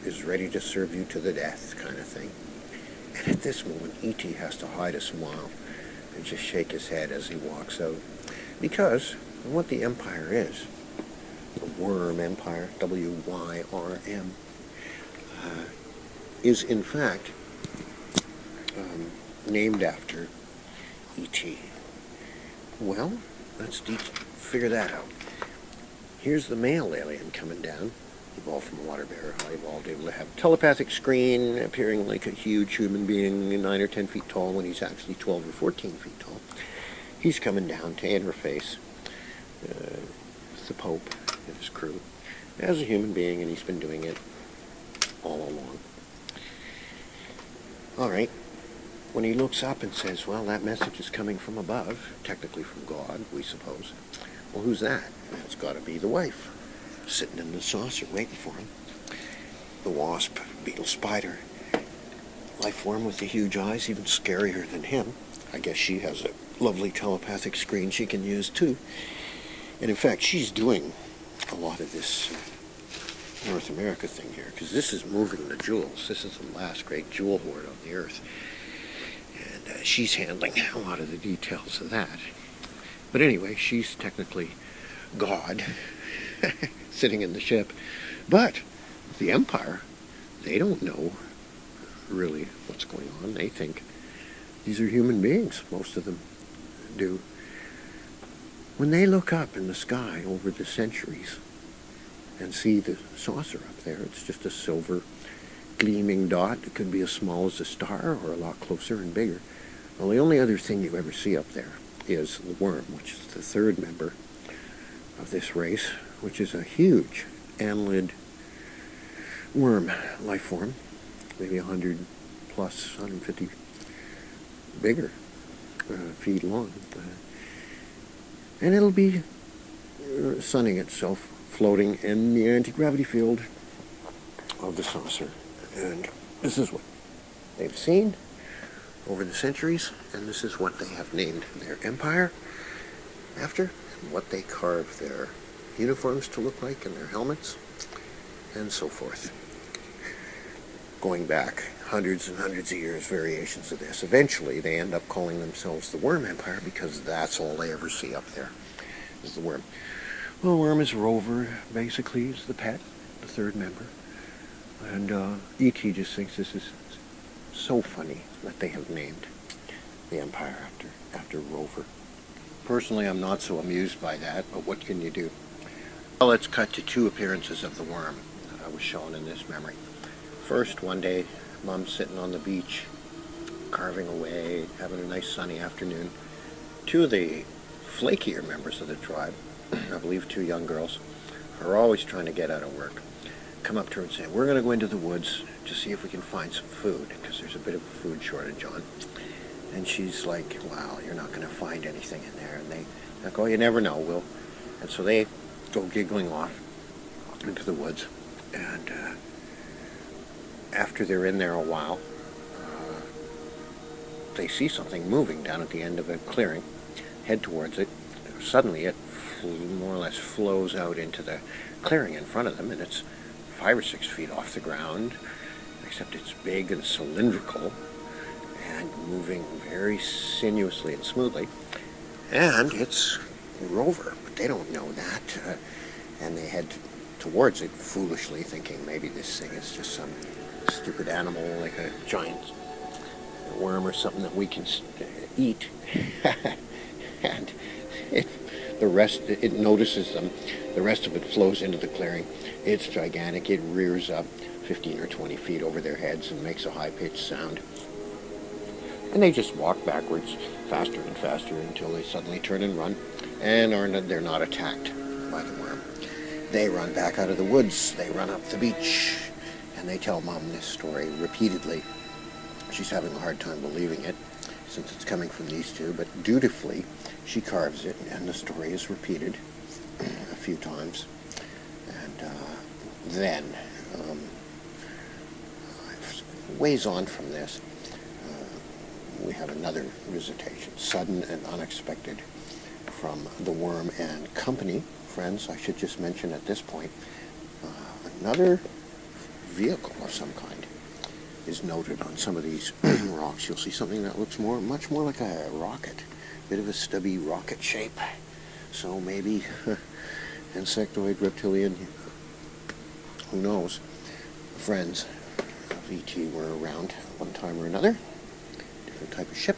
is ready to serve you to the death," kind of thing. And at this moment, E.T. has to hide a smile and just shake his head as he walks out. Because what the Empire is, the Worm Empire, W-Y-R-M, is in fact named after E.T. Well, let's figure that out. Here's the male alien coming down, evolved from a water bearer, evolved able to have a telepathic screen, appearing like a huge human being, 9 or 10 feet tall when he's actually 12 or 14 feet tall. He's coming down to interface with the Pope and his crew as a human being, and he's been doing it all along. All right. When he looks up and says, well, that message is coming from above, technically from God, we suppose. Well, who's that? It's got to be the wife, sitting in the saucer waiting for him. The wasp, beetle, spider, life form with the huge eyes, even scarier than him. I guess she has a lovely telepathic screen she can use too. And in fact, she's doing a lot of this North America thing here, because this is moving the jewels. This is the last great jewel hoard on the earth. And she's handling a lot of the details of that. But anyway, she's technically God, sitting in the ship. But the Empire, they don't know really what's going on. They think these are human beings, most of them do. When they look up in the sky over the centuries and see the saucer up there, it's just a silver gleaming dot. It could be as small as a star or a lot closer and bigger. Well, the only other thing you ever see up there is the worm, which is the third member of this race, which is a huge annelid worm life form, maybe 100 plus, 150 bigger feet long. And it'll be sunning itself, floating in the anti-gravity field of the saucer. And this is what they've seen over the centuries, and this is what they have named their empire after, and what they carve their uniforms to look like and their helmets. and so forth. Going back hundreds and hundreds of years, variations of this. Eventually, they end up calling themselves the Worm Empire because that's all they ever see up there is the worm. Well, the worm is Rover, basically, is the pet, the third member. And E.T. just thinks this is so funny that they have named the Empire after Rover. Personally, I'm not so amused by that, but what can you do? Well, let's cut to two appearances of the worm that I was shown in this memory. First, one day, Mom's sitting on the beach, carving away, having a nice sunny afternoon. Two of the flakier members of the tribe, I believe two young girls, are always trying to get out of work, come up to her and say, we're going to go into the woods to see if we can find some food, because there's a bit of a food shortage on. And she's like, wow, you're not going to find anything in there. And they like, oh, you never know, Will. And so they go giggling off into the woods. And after they're in there a while, they see something moving down at the end of a clearing, head towards it. Suddenly it more or less flows out into the clearing in front of them, and it's 5 or 6 feet off the ground, except it's big and cylindrical and moving very sinuously and smoothly. And it's Rover, but they don't know that. And they head towards it foolishly, thinking maybe this thing is just some stupid animal like a giant worm or something that we can eat. And it notices them. The rest of it flows into the clearing. It's gigantic. It rears up 15 or 20 feet over their heads and makes a high-pitched sound. And they just walk backwards faster and faster until they suddenly turn and run, and they're not attacked by the worm. They run back out of the woods. They run up the beach, and they tell Mom this story repeatedly. She's having a hard time believing it, since it's coming from these two, but dutifully she carves it, and the story is repeated a few times. And then, ways on from this, we have another visitation, sudden and unexpected, from the worm and company. Friends, I should just mention at this point, another vehicle of some kind is noted on some of these rocks. You'll see something that looks much more like a rocket, bit of a stubby rocket shape. So maybe insectoid, reptilian, who knows. Friends of E.T. were around one time or another, different type of ship.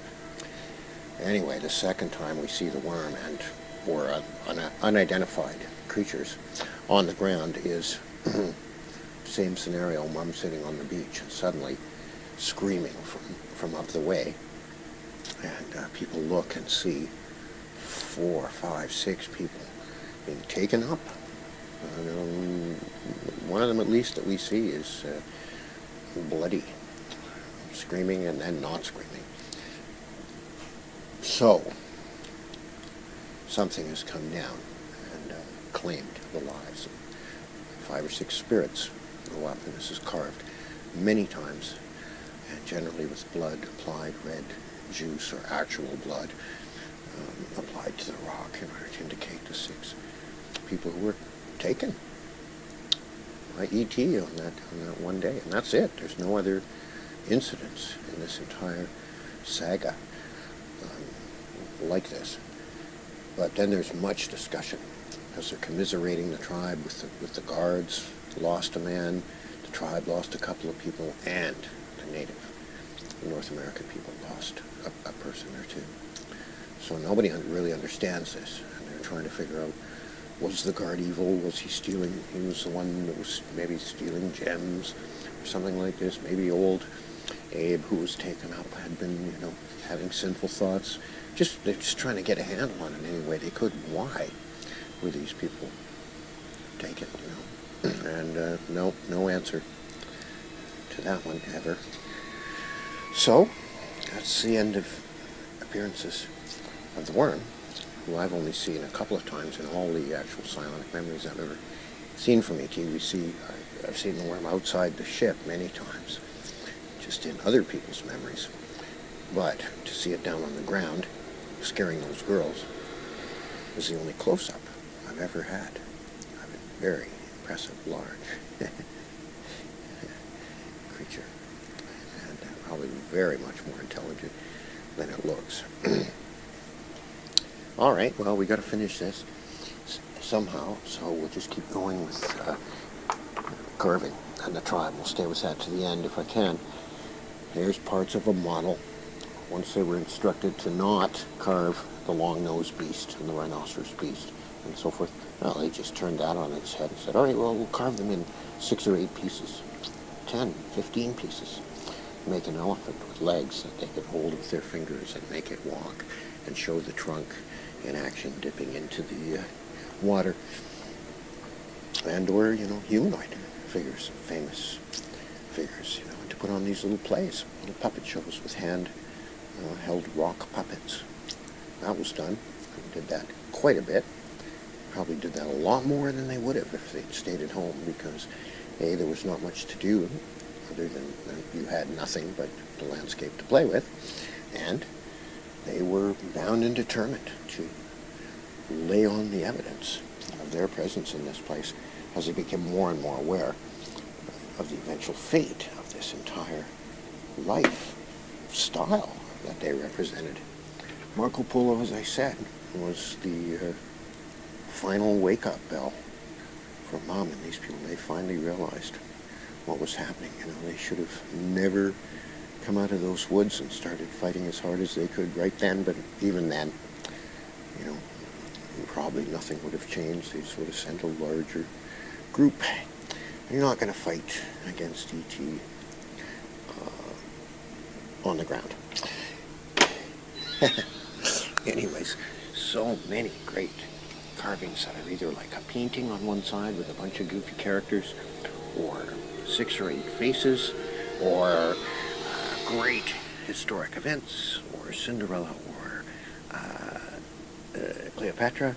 Anyway, the second time we see the worm or unidentified creatures on the ground is same scenario. Mom sitting on the beach and suddenly screaming from up the way, and people look and see 4, 5, 6 people being taken up. One of them at least that we see is bloody, screaming and then not screaming. So something has come down and claimed the lives of 5 or 6 spirits. The weapon, this is carved many times, and generally with blood applied, red juice or actual blood applied to the rock in order to indicate the 6 people who were taken by E.T. on that one day. And that's it. There's no other incidents in this entire saga like this. But then there's much discussion, because they're commiserating the tribe with the guards. Lost a man, the tribe lost a couple of people, and the North American people lost a person or two. So nobody really understands this, and they're trying to figure out, was the guard evil? Was he stealing? He was the one that was maybe stealing gems or something like this. Maybe old Abe, who was taken up, had been, having sinful thoughts. They're just trying to get a handle on it any way they could. Why were these people taken, And no answer to that one ever. So, that's the end of appearances of the worm, who I've only seen a couple of times in all the actual psionic memories I've ever seen from E.T. I've seen the worm outside the ship many times, just in other people's memories. But to see it down on the ground, scaring those girls, was the only close-up I've ever had. I've been very impressive, large creature, and probably very much more intelligent than it looks. All right, well, we got to finish this somehow, so we'll just keep going with carving and the tribe. We'll stay with that to the end if I can. There's parts of a model. Once they were instructed to not carve the long-nosed beast and the rhinoceros beast and so forth, well, they just turned that on its head and said, all right, well, we'll carve them in 6 or 8 pieces, 10, 15 pieces. Make an elephant with legs that they could hold with their fingers and make it walk, and show the trunk in action dipping into the water. And or, humanoid figures, famous figures, and to put on these little plays, little puppet shows with held rock puppets. That was done. I did that quite a bit. Probably did that a lot more than they would have if they'd stayed at home, because A, there was not much to do other than you had nothing but the landscape to play with, and they were bound and determined to lay on the evidence of their presence in this place as they became more and more aware of the eventual fate of this entire life style that they represented. Marco Polo, as I said, was the final wake-up bell for Mom and these people. They finally realized what was happening. They should have never come out of those woods and started fighting as hard as they could right then, but even then, probably nothing would have changed. They just would have sent a larger group. You're not going to fight against E.T. On the ground. Anyways, so many great carvings that are either like a painting on one side with a bunch of goofy characters, or 6 or 8 faces, or great historic events, or Cinderella, or Cleopatra,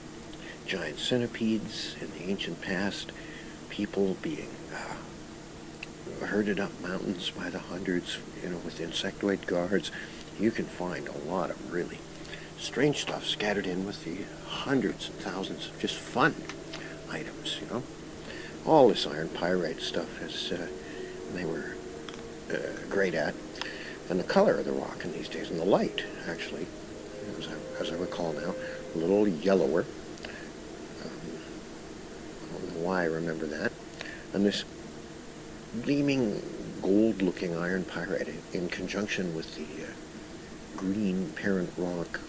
giant centipedes in the ancient past, people being herded up mountains by the hundreds, with insectoid guards. You can find a lot of really strange stuff scattered in with the hundreds and thousands of just fun items, All this iron pyrite stuff is they were great at. And the color of the rock in these days, and the light, actually, as I recall now, a little yellower. I don't know why I remember that. And this gleaming gold-looking iron pyrite in conjunction with the green parent rock,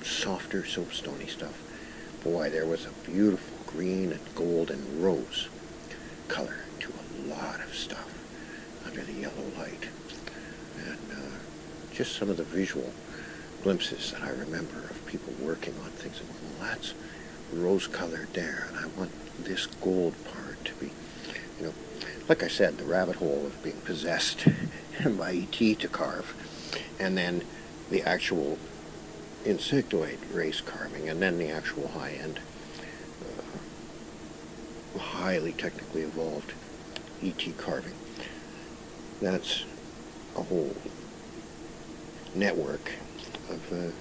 softer soapstony stuff. Boy, there was a beautiful green and gold and rose color to a lot of stuff under the yellow light. And just some of the visual glimpses that I remember of people working on things. And, well, that's rose-colored there, and I want this gold part to be, like I said, the rabbit hole of being possessed by E.T. to carve, and then the actual insectoid race carving, and then the actual high-end, highly technically evolved E.T. carving. That's a whole network of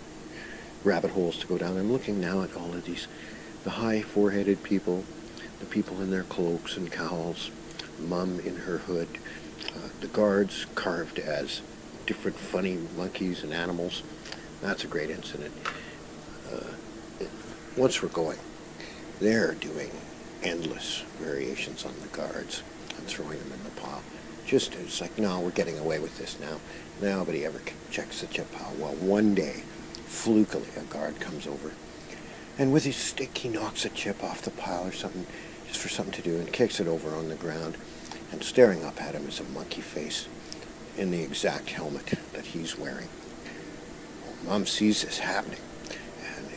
rabbit holes to go down. I'm looking now at all of these, the high foreheaded people, the people in their cloaks and cowls, Mum in her hood, the guards carved as different funny monkeys and animals. That's a great incident. Once we're going, they're doing endless variations on the guards and throwing them in the pile. It's like, no, we're getting away with this now. Nobody ever checks the chip pile. Well, one day, flukily, a guard comes over, and with his stick, he knocks a chip off the pile or something, just for something to do, and kicks it over on the ground. And staring up at him is a monkey face in the exact helmet that he's wearing. Well, Mom sees this happening,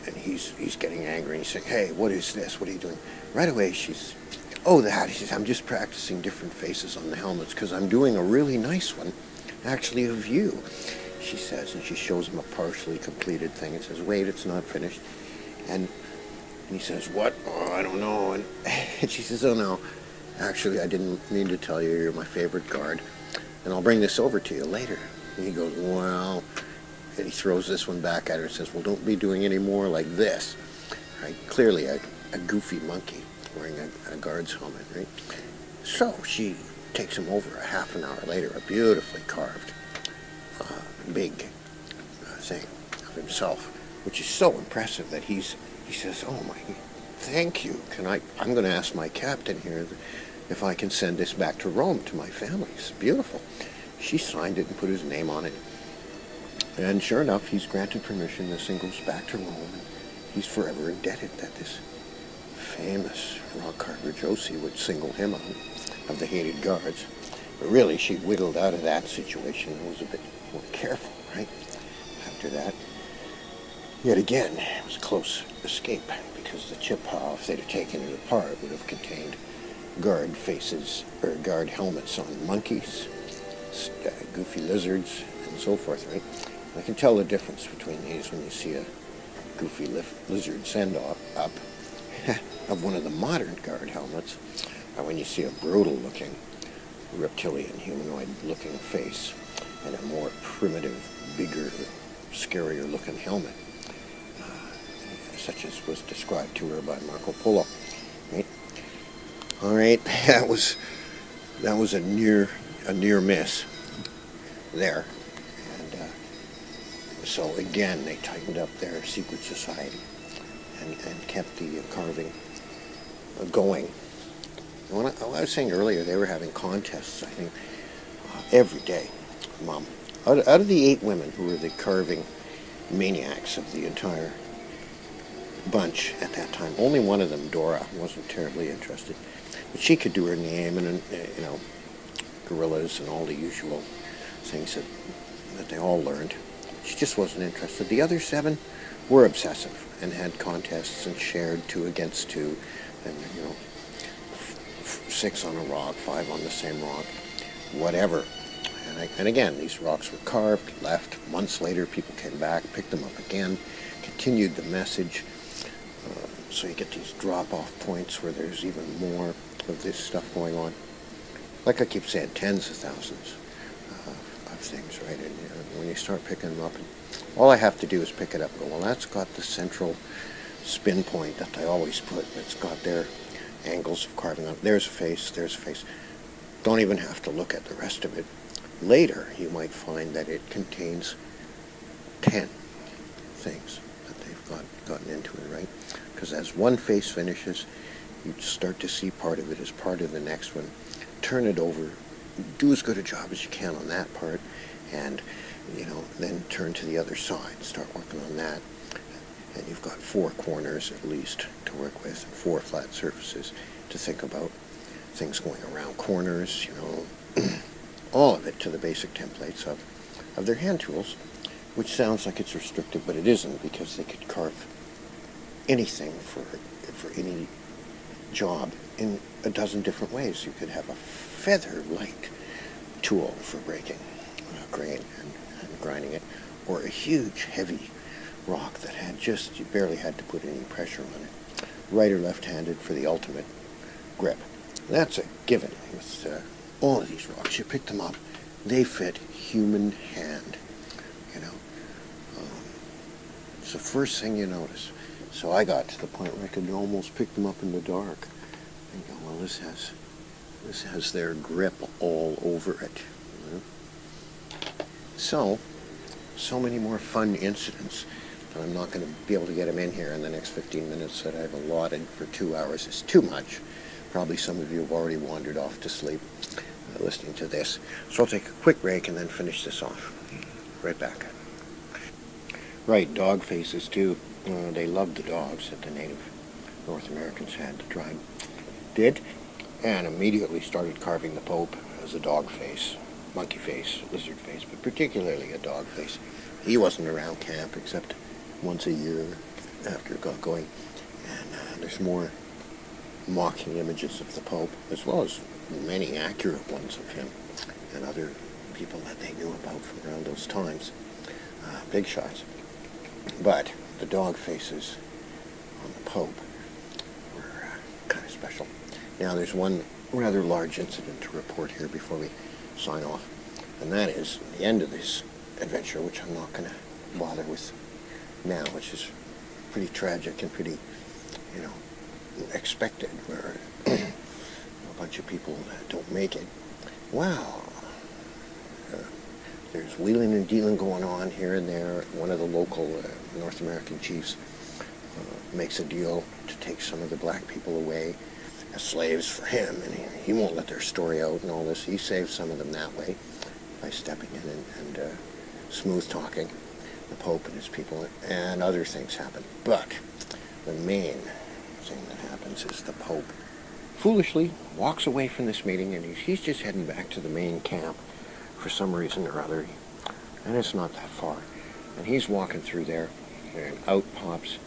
and he's getting angry, and he's saying, hey, what is this? What are you doing? Right away, she's, oh, that. He says, I'm just practicing different faces on the helmets because I'm doing a really nice one, actually, of you, she says, and she shows him a partially completed thing and says, wait, it's not finished. And he says, what? Oh, I don't know. And she says, oh, no, actually, I didn't mean to tell you, you're my favorite guard, and I'll bring this over to you later. And he goes, well, and he throws this one back at her and says, well, don't be doing any more like this. Right? Clearly a goofy monkey wearing a guard's helmet, right? So she takes him over a half an hour later, a beautifully carved big thing of himself, which is so impressive that he says, "Oh my, thank you. I'm going to ask my captain here if I can send this back to Rome to my family." It's beautiful. She signed it and put his name on it. And sure enough, he's granted permission. This thing goes back to Rome. And he's forever indebted that this famous rock carver Josie would single him out of the hated guards. But really, she wiggled out of that situation and was a bit more careful, right? After that, yet again, it was a close escape, because the chip, if they'd have taken it apart, would have contained guard faces, or guard helmets on monkeys, goofy lizards, and so forth, right? I can tell the difference between these when you see a goofy lizard send-up of one of the modern guard helmets, or when you see a brutal-looking reptilian, humanoid-looking face and a more primitive, bigger, scarier-looking helmet, such as was described to her by Marco Polo. Right? All right, that was a near miss there, and so again they tightened up their secret society and kept the carving going. And when I was saying earlier, they were having contests, I think, every day. Out of the 8 women who were the carving maniacs of the entire bunch at that time, only one of them, Dora, wasn't terribly interested. But she could do her name and, gorillas and all the usual things that they all learned. She just wasn't interested. The other 7 were obsessive and had contests and shared 2 against 2, and 6 on a rock, 5 on the same rock, whatever. And again, these rocks were carved, left. Months later, people came back, picked them up again, continued the message. So you get these drop-off points where there's even more of this stuff going on. Like I keep saying, tens of thousands of things, right? And when you start picking them up, all I have to do is pick it up and go, well, that's got the central spin point that I always put. It's got their angles of carving on. There's a face, there's a face. Don't even have to look at the rest of it. Later, you might find that it contains 10 things that they've gotten into it, right? Because as one face finishes, you start to see part of it as part of the next one. Turn it over, do as good a job as you can on that part, and then turn to the other side, start working on that. And you've got 4 corners at least to work with, and 4 flat surfaces to think about. Things going around corners, all of it to the basic templates of their hand tools, which sounds like it's restrictive, but it isn't, because they could carve anything for any job in a dozen different ways. You could have a feather-light tool for breaking grain and grinding it, or a huge, heavy rock that you barely had to put any pressure on it. Right or left-handed for the ultimate grip. That's a given with all of these rocks. You pick them up, they fit human hand. It's the first thing you notice. So I got to the point where I could almost pick them up in the dark and go, well, this has their grip all over it. So many more fun incidents, and I'm not going to be able to get them in here in the next 15 minutes that I've allotted for 2 hours. It's too much. Probably some of you have already wandered off to sleep listening to this. So I'll take a quick break and then finish this off. Right back. Right, dog faces too. They loved the dogs that the native North Americans had. The tribe did, and immediately started carving the Pope as a dog face, monkey face, lizard face, but particularly a dog face. He wasn't around camp except once a year after it got going, and there's more mocking images of the Pope, as well as many accurate ones of him and other people that they knew about from around those times, big shots. But the dog faces on the Pope were kind of special. Now there's one rather large incident to report here before we sign off, and that is the end of this adventure, which I'm not going to bother with now, which is pretty tragic and pretty, expected, where a bunch of people don't make it. Wow. There's wheeling and dealing going on here and there. One of the local North American chiefs makes a deal to take some of the black people away as slaves for him, and he won't let their story out and all this. He saves some of them that way by stepping in and smooth talking the Pope and his people, and other things happen. But the main thing that happens is the Pope foolishly walks away from this meeting, and he's just heading back to the main camp for some reason or other, and it's not that far. And he's walking through there, and out pops,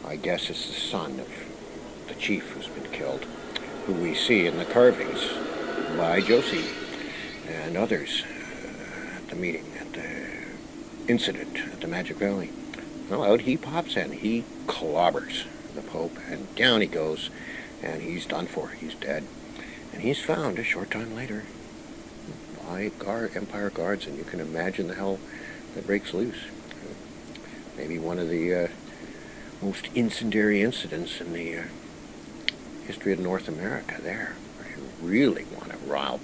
I guess it's the son of the chief who's been killed, who we see in the carvings by Josie and others at the meeting, at the incident at the Magic Valley. Well, out he pops in. He clobbers the Pope, and down he goes, and he's done for. He's dead. And he's found a short time later by Empire guards, and you can imagine the hell that breaks loose. Maybe one of the most incendiary incidents in the history of North America there, where you really want to rile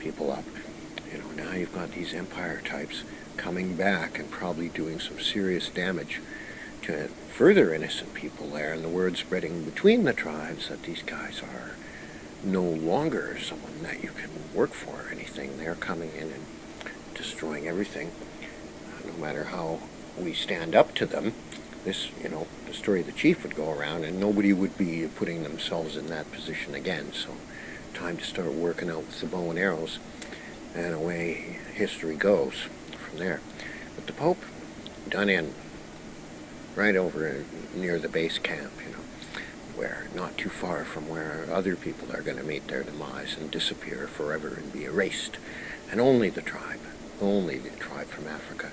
people up. You know, now you've got these Empire types coming back and probably doing some serious damage to further innocent people there, and the word spreading between the tribes that these guys are no longer someone that you can work for or anything. They're coming in and destroying everything, no matter how we stand up to them. This, you know, the story of the chief would go around, and nobody would be putting themselves in that position again. So time to start working out with the bow and arrows, and away history goes from there. But the Pope, done in, right over near the base camp, you know, where not too far from where other people are going to meet their demise and disappear forever and be erased. And only the tribe from Africa,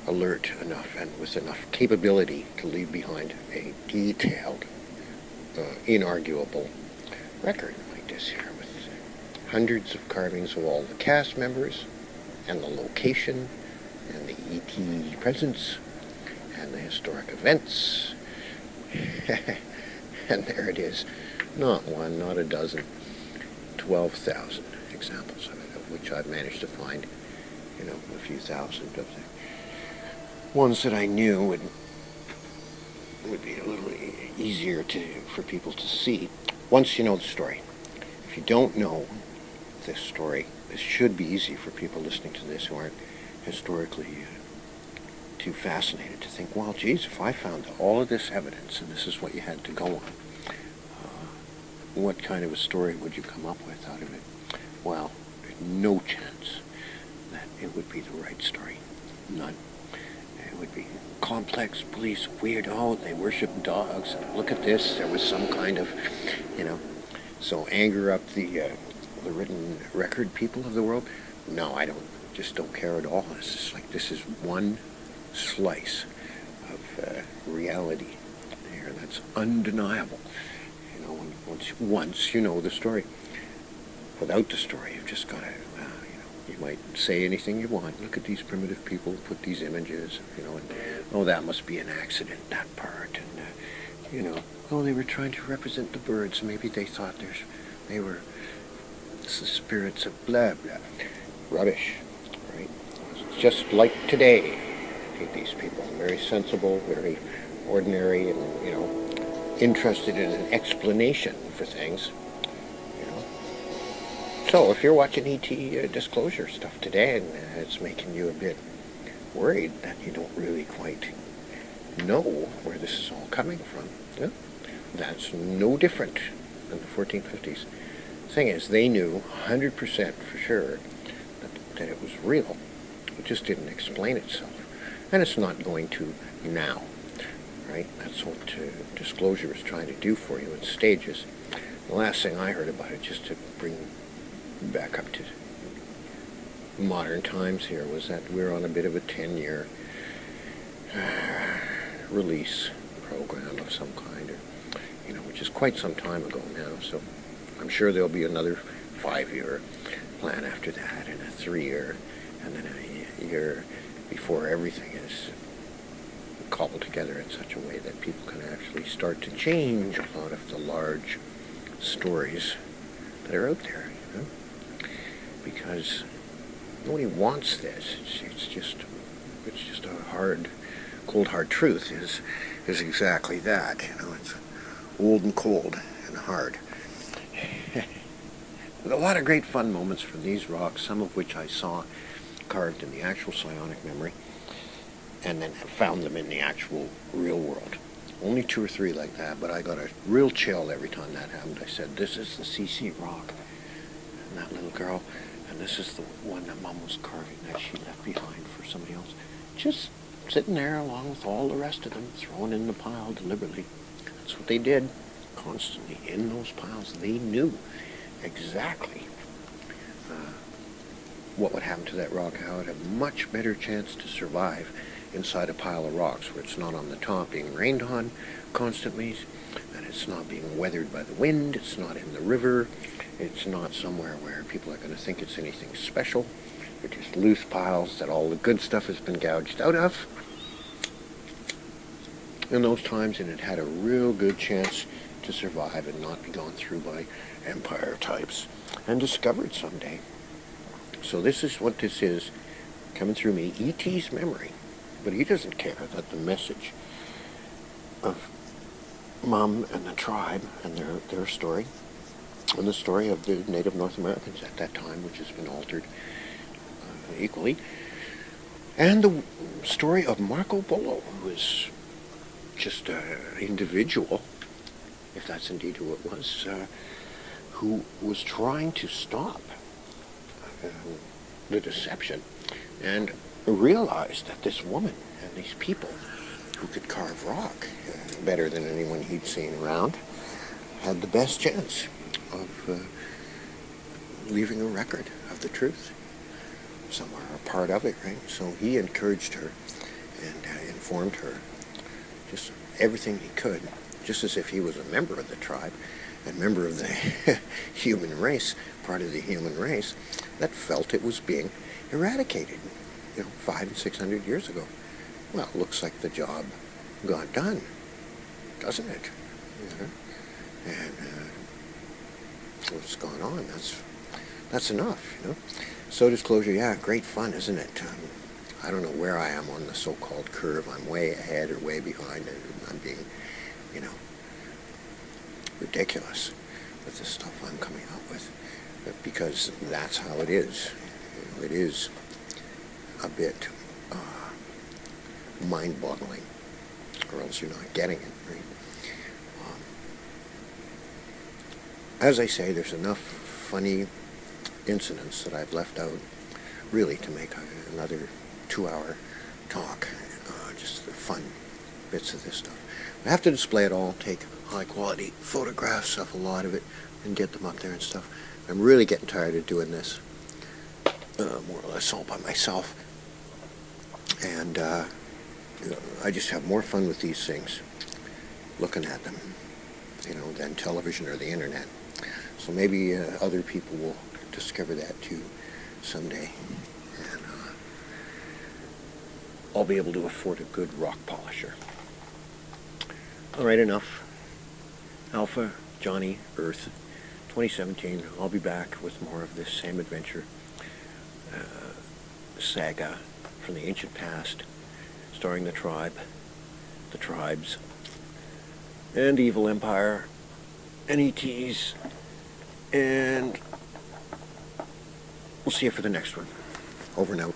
alert enough and with enough capability to leave behind a detailed, inarguable record like this here, with hundreds of carvings of all the cast members and the location and the ET presence and the historic events. And there it is. Not one, not a dozen, 12,000 examples of it, of which I've managed to find, you know, a few thousand of the ones that I knew would be a little easier for people to see once you know the story. If you don't know this story, this should be easy for people listening to this who aren't historically too fascinated to think, well, geez, if I found all of this evidence and this is what you had to go on, what kind of a story would you come up with out of it? Well, there's no chance that it would be the right story. None. It would be complex, police, weird, oh, they worship dogs, and look at this, there was some kind of, you know, so anger up the written record people of the world. No, I just don't care at all. It's just like, this is one slice of reality here that's undeniable. You know, once you know the story. Without the story, you've just got to, you might say anything you want. Look at these primitive people, put these images, you know, and, oh, that must be an accident, that part, and, you know, oh, they were trying to represent the birds. Maybe they thought they were the spirits of blah, blah. Rubbish, right? It's just like today. I think these people are very sensible, very ordinary, and, you know, interested in an explanation for things. So if you're watching ET disclosure stuff today and it's making you a bit worried that you don't really quite know where this is all coming from, yeah, that's no different than the 1450s. The thing is, they knew 100% for sure that it was real. It just didn't explain itself. And it's not going to now, right? That's what disclosure is trying to do for you in stages. The last thing I heard about it, just to bring back up to modern times here, was that we're on a bit of a 10-year release program of some kind, or, you know, which is quite some time ago now. So I'm sure there'll be another 5-year plan after that, and a 3-year, and then a year before everything is cobbled together in such a way that people can actually start to change a lot of the large stories that are out there, you know? Because nobody wants this. It's just a hard, cold hard truth is exactly that. You know, it's old and cold and hard. With a lot of great fun moments from these rocks, some of which I saw carved in the actual psionic memory, and then found them in the actual real world. Only 2 or 3 like that, but I got a real chill every time that happened. I said, this is the CC rock, and that little girl, and this is the one that Mom was carving that she left behind for somebody else. Just sitting there along with all the rest of them, thrown in the pile deliberately. That's what they did constantly in those piles. They knew exactly what would happen to that rock, how it had a much better chance to survive inside a pile of rocks where it's not on the top being rained on constantly, and it's not being weathered by the wind, it's not in the river, it's not somewhere where people are going to think it's anything special. They're just loose piles that all the good stuff has been gouged out of in those times, and it had a real good chance to survive and not be gone through by empire types and discovered someday. So this is what this is coming through me, E.T.'s memory. But he doesn't care that the message of Mom and the tribe and their story, and the story of the Native North Americans at that time, which has been altered equally, and the story of Marco Polo, who is just an individual, if that's indeed who it was, who was trying to stop the deception, and realized that this woman and these people who could carve rock better than anyone he'd seen around had the best chance of leaving a record of the truth somewhere, a part of it, right? So he encouraged her and informed her just everything he could, just as if he was a member of the tribe and member of the human race, part of the human race, that felt it was being eradicated, 500 and 600 years ago. Well, it looks like the job got done, doesn't it? And what's going on? That's enough, So disclosure, yeah, great fun, isn't it? I don't know where I am on the so-called curve. I'm way ahead or way behind, and I'm being, ridiculous with the stuff I'm coming up with, because that's how it is. It is a bit mind-boggling, or else you're not getting it, right? As I say, there's enough funny incidents that I've left out, really, to make another 2-hour talk, just the fun bits of this stuff. I have to display it all, take high-quality photographs of a lot of it, and get them up there and stuff. I'm really getting tired of doing this, more or less all by myself. And I just have more fun with these things, looking at them, than television or the internet. So maybe other people will discover that too someday. And I'll be able to afford a good rock polisher. All right, enough. Alpha, Johnny, Earth, 2017. I'll be back with more of this same adventure saga from the ancient past, starring the tribe, the tribes, and evil empire, and ETs, and we'll see you for the next one. Over and out.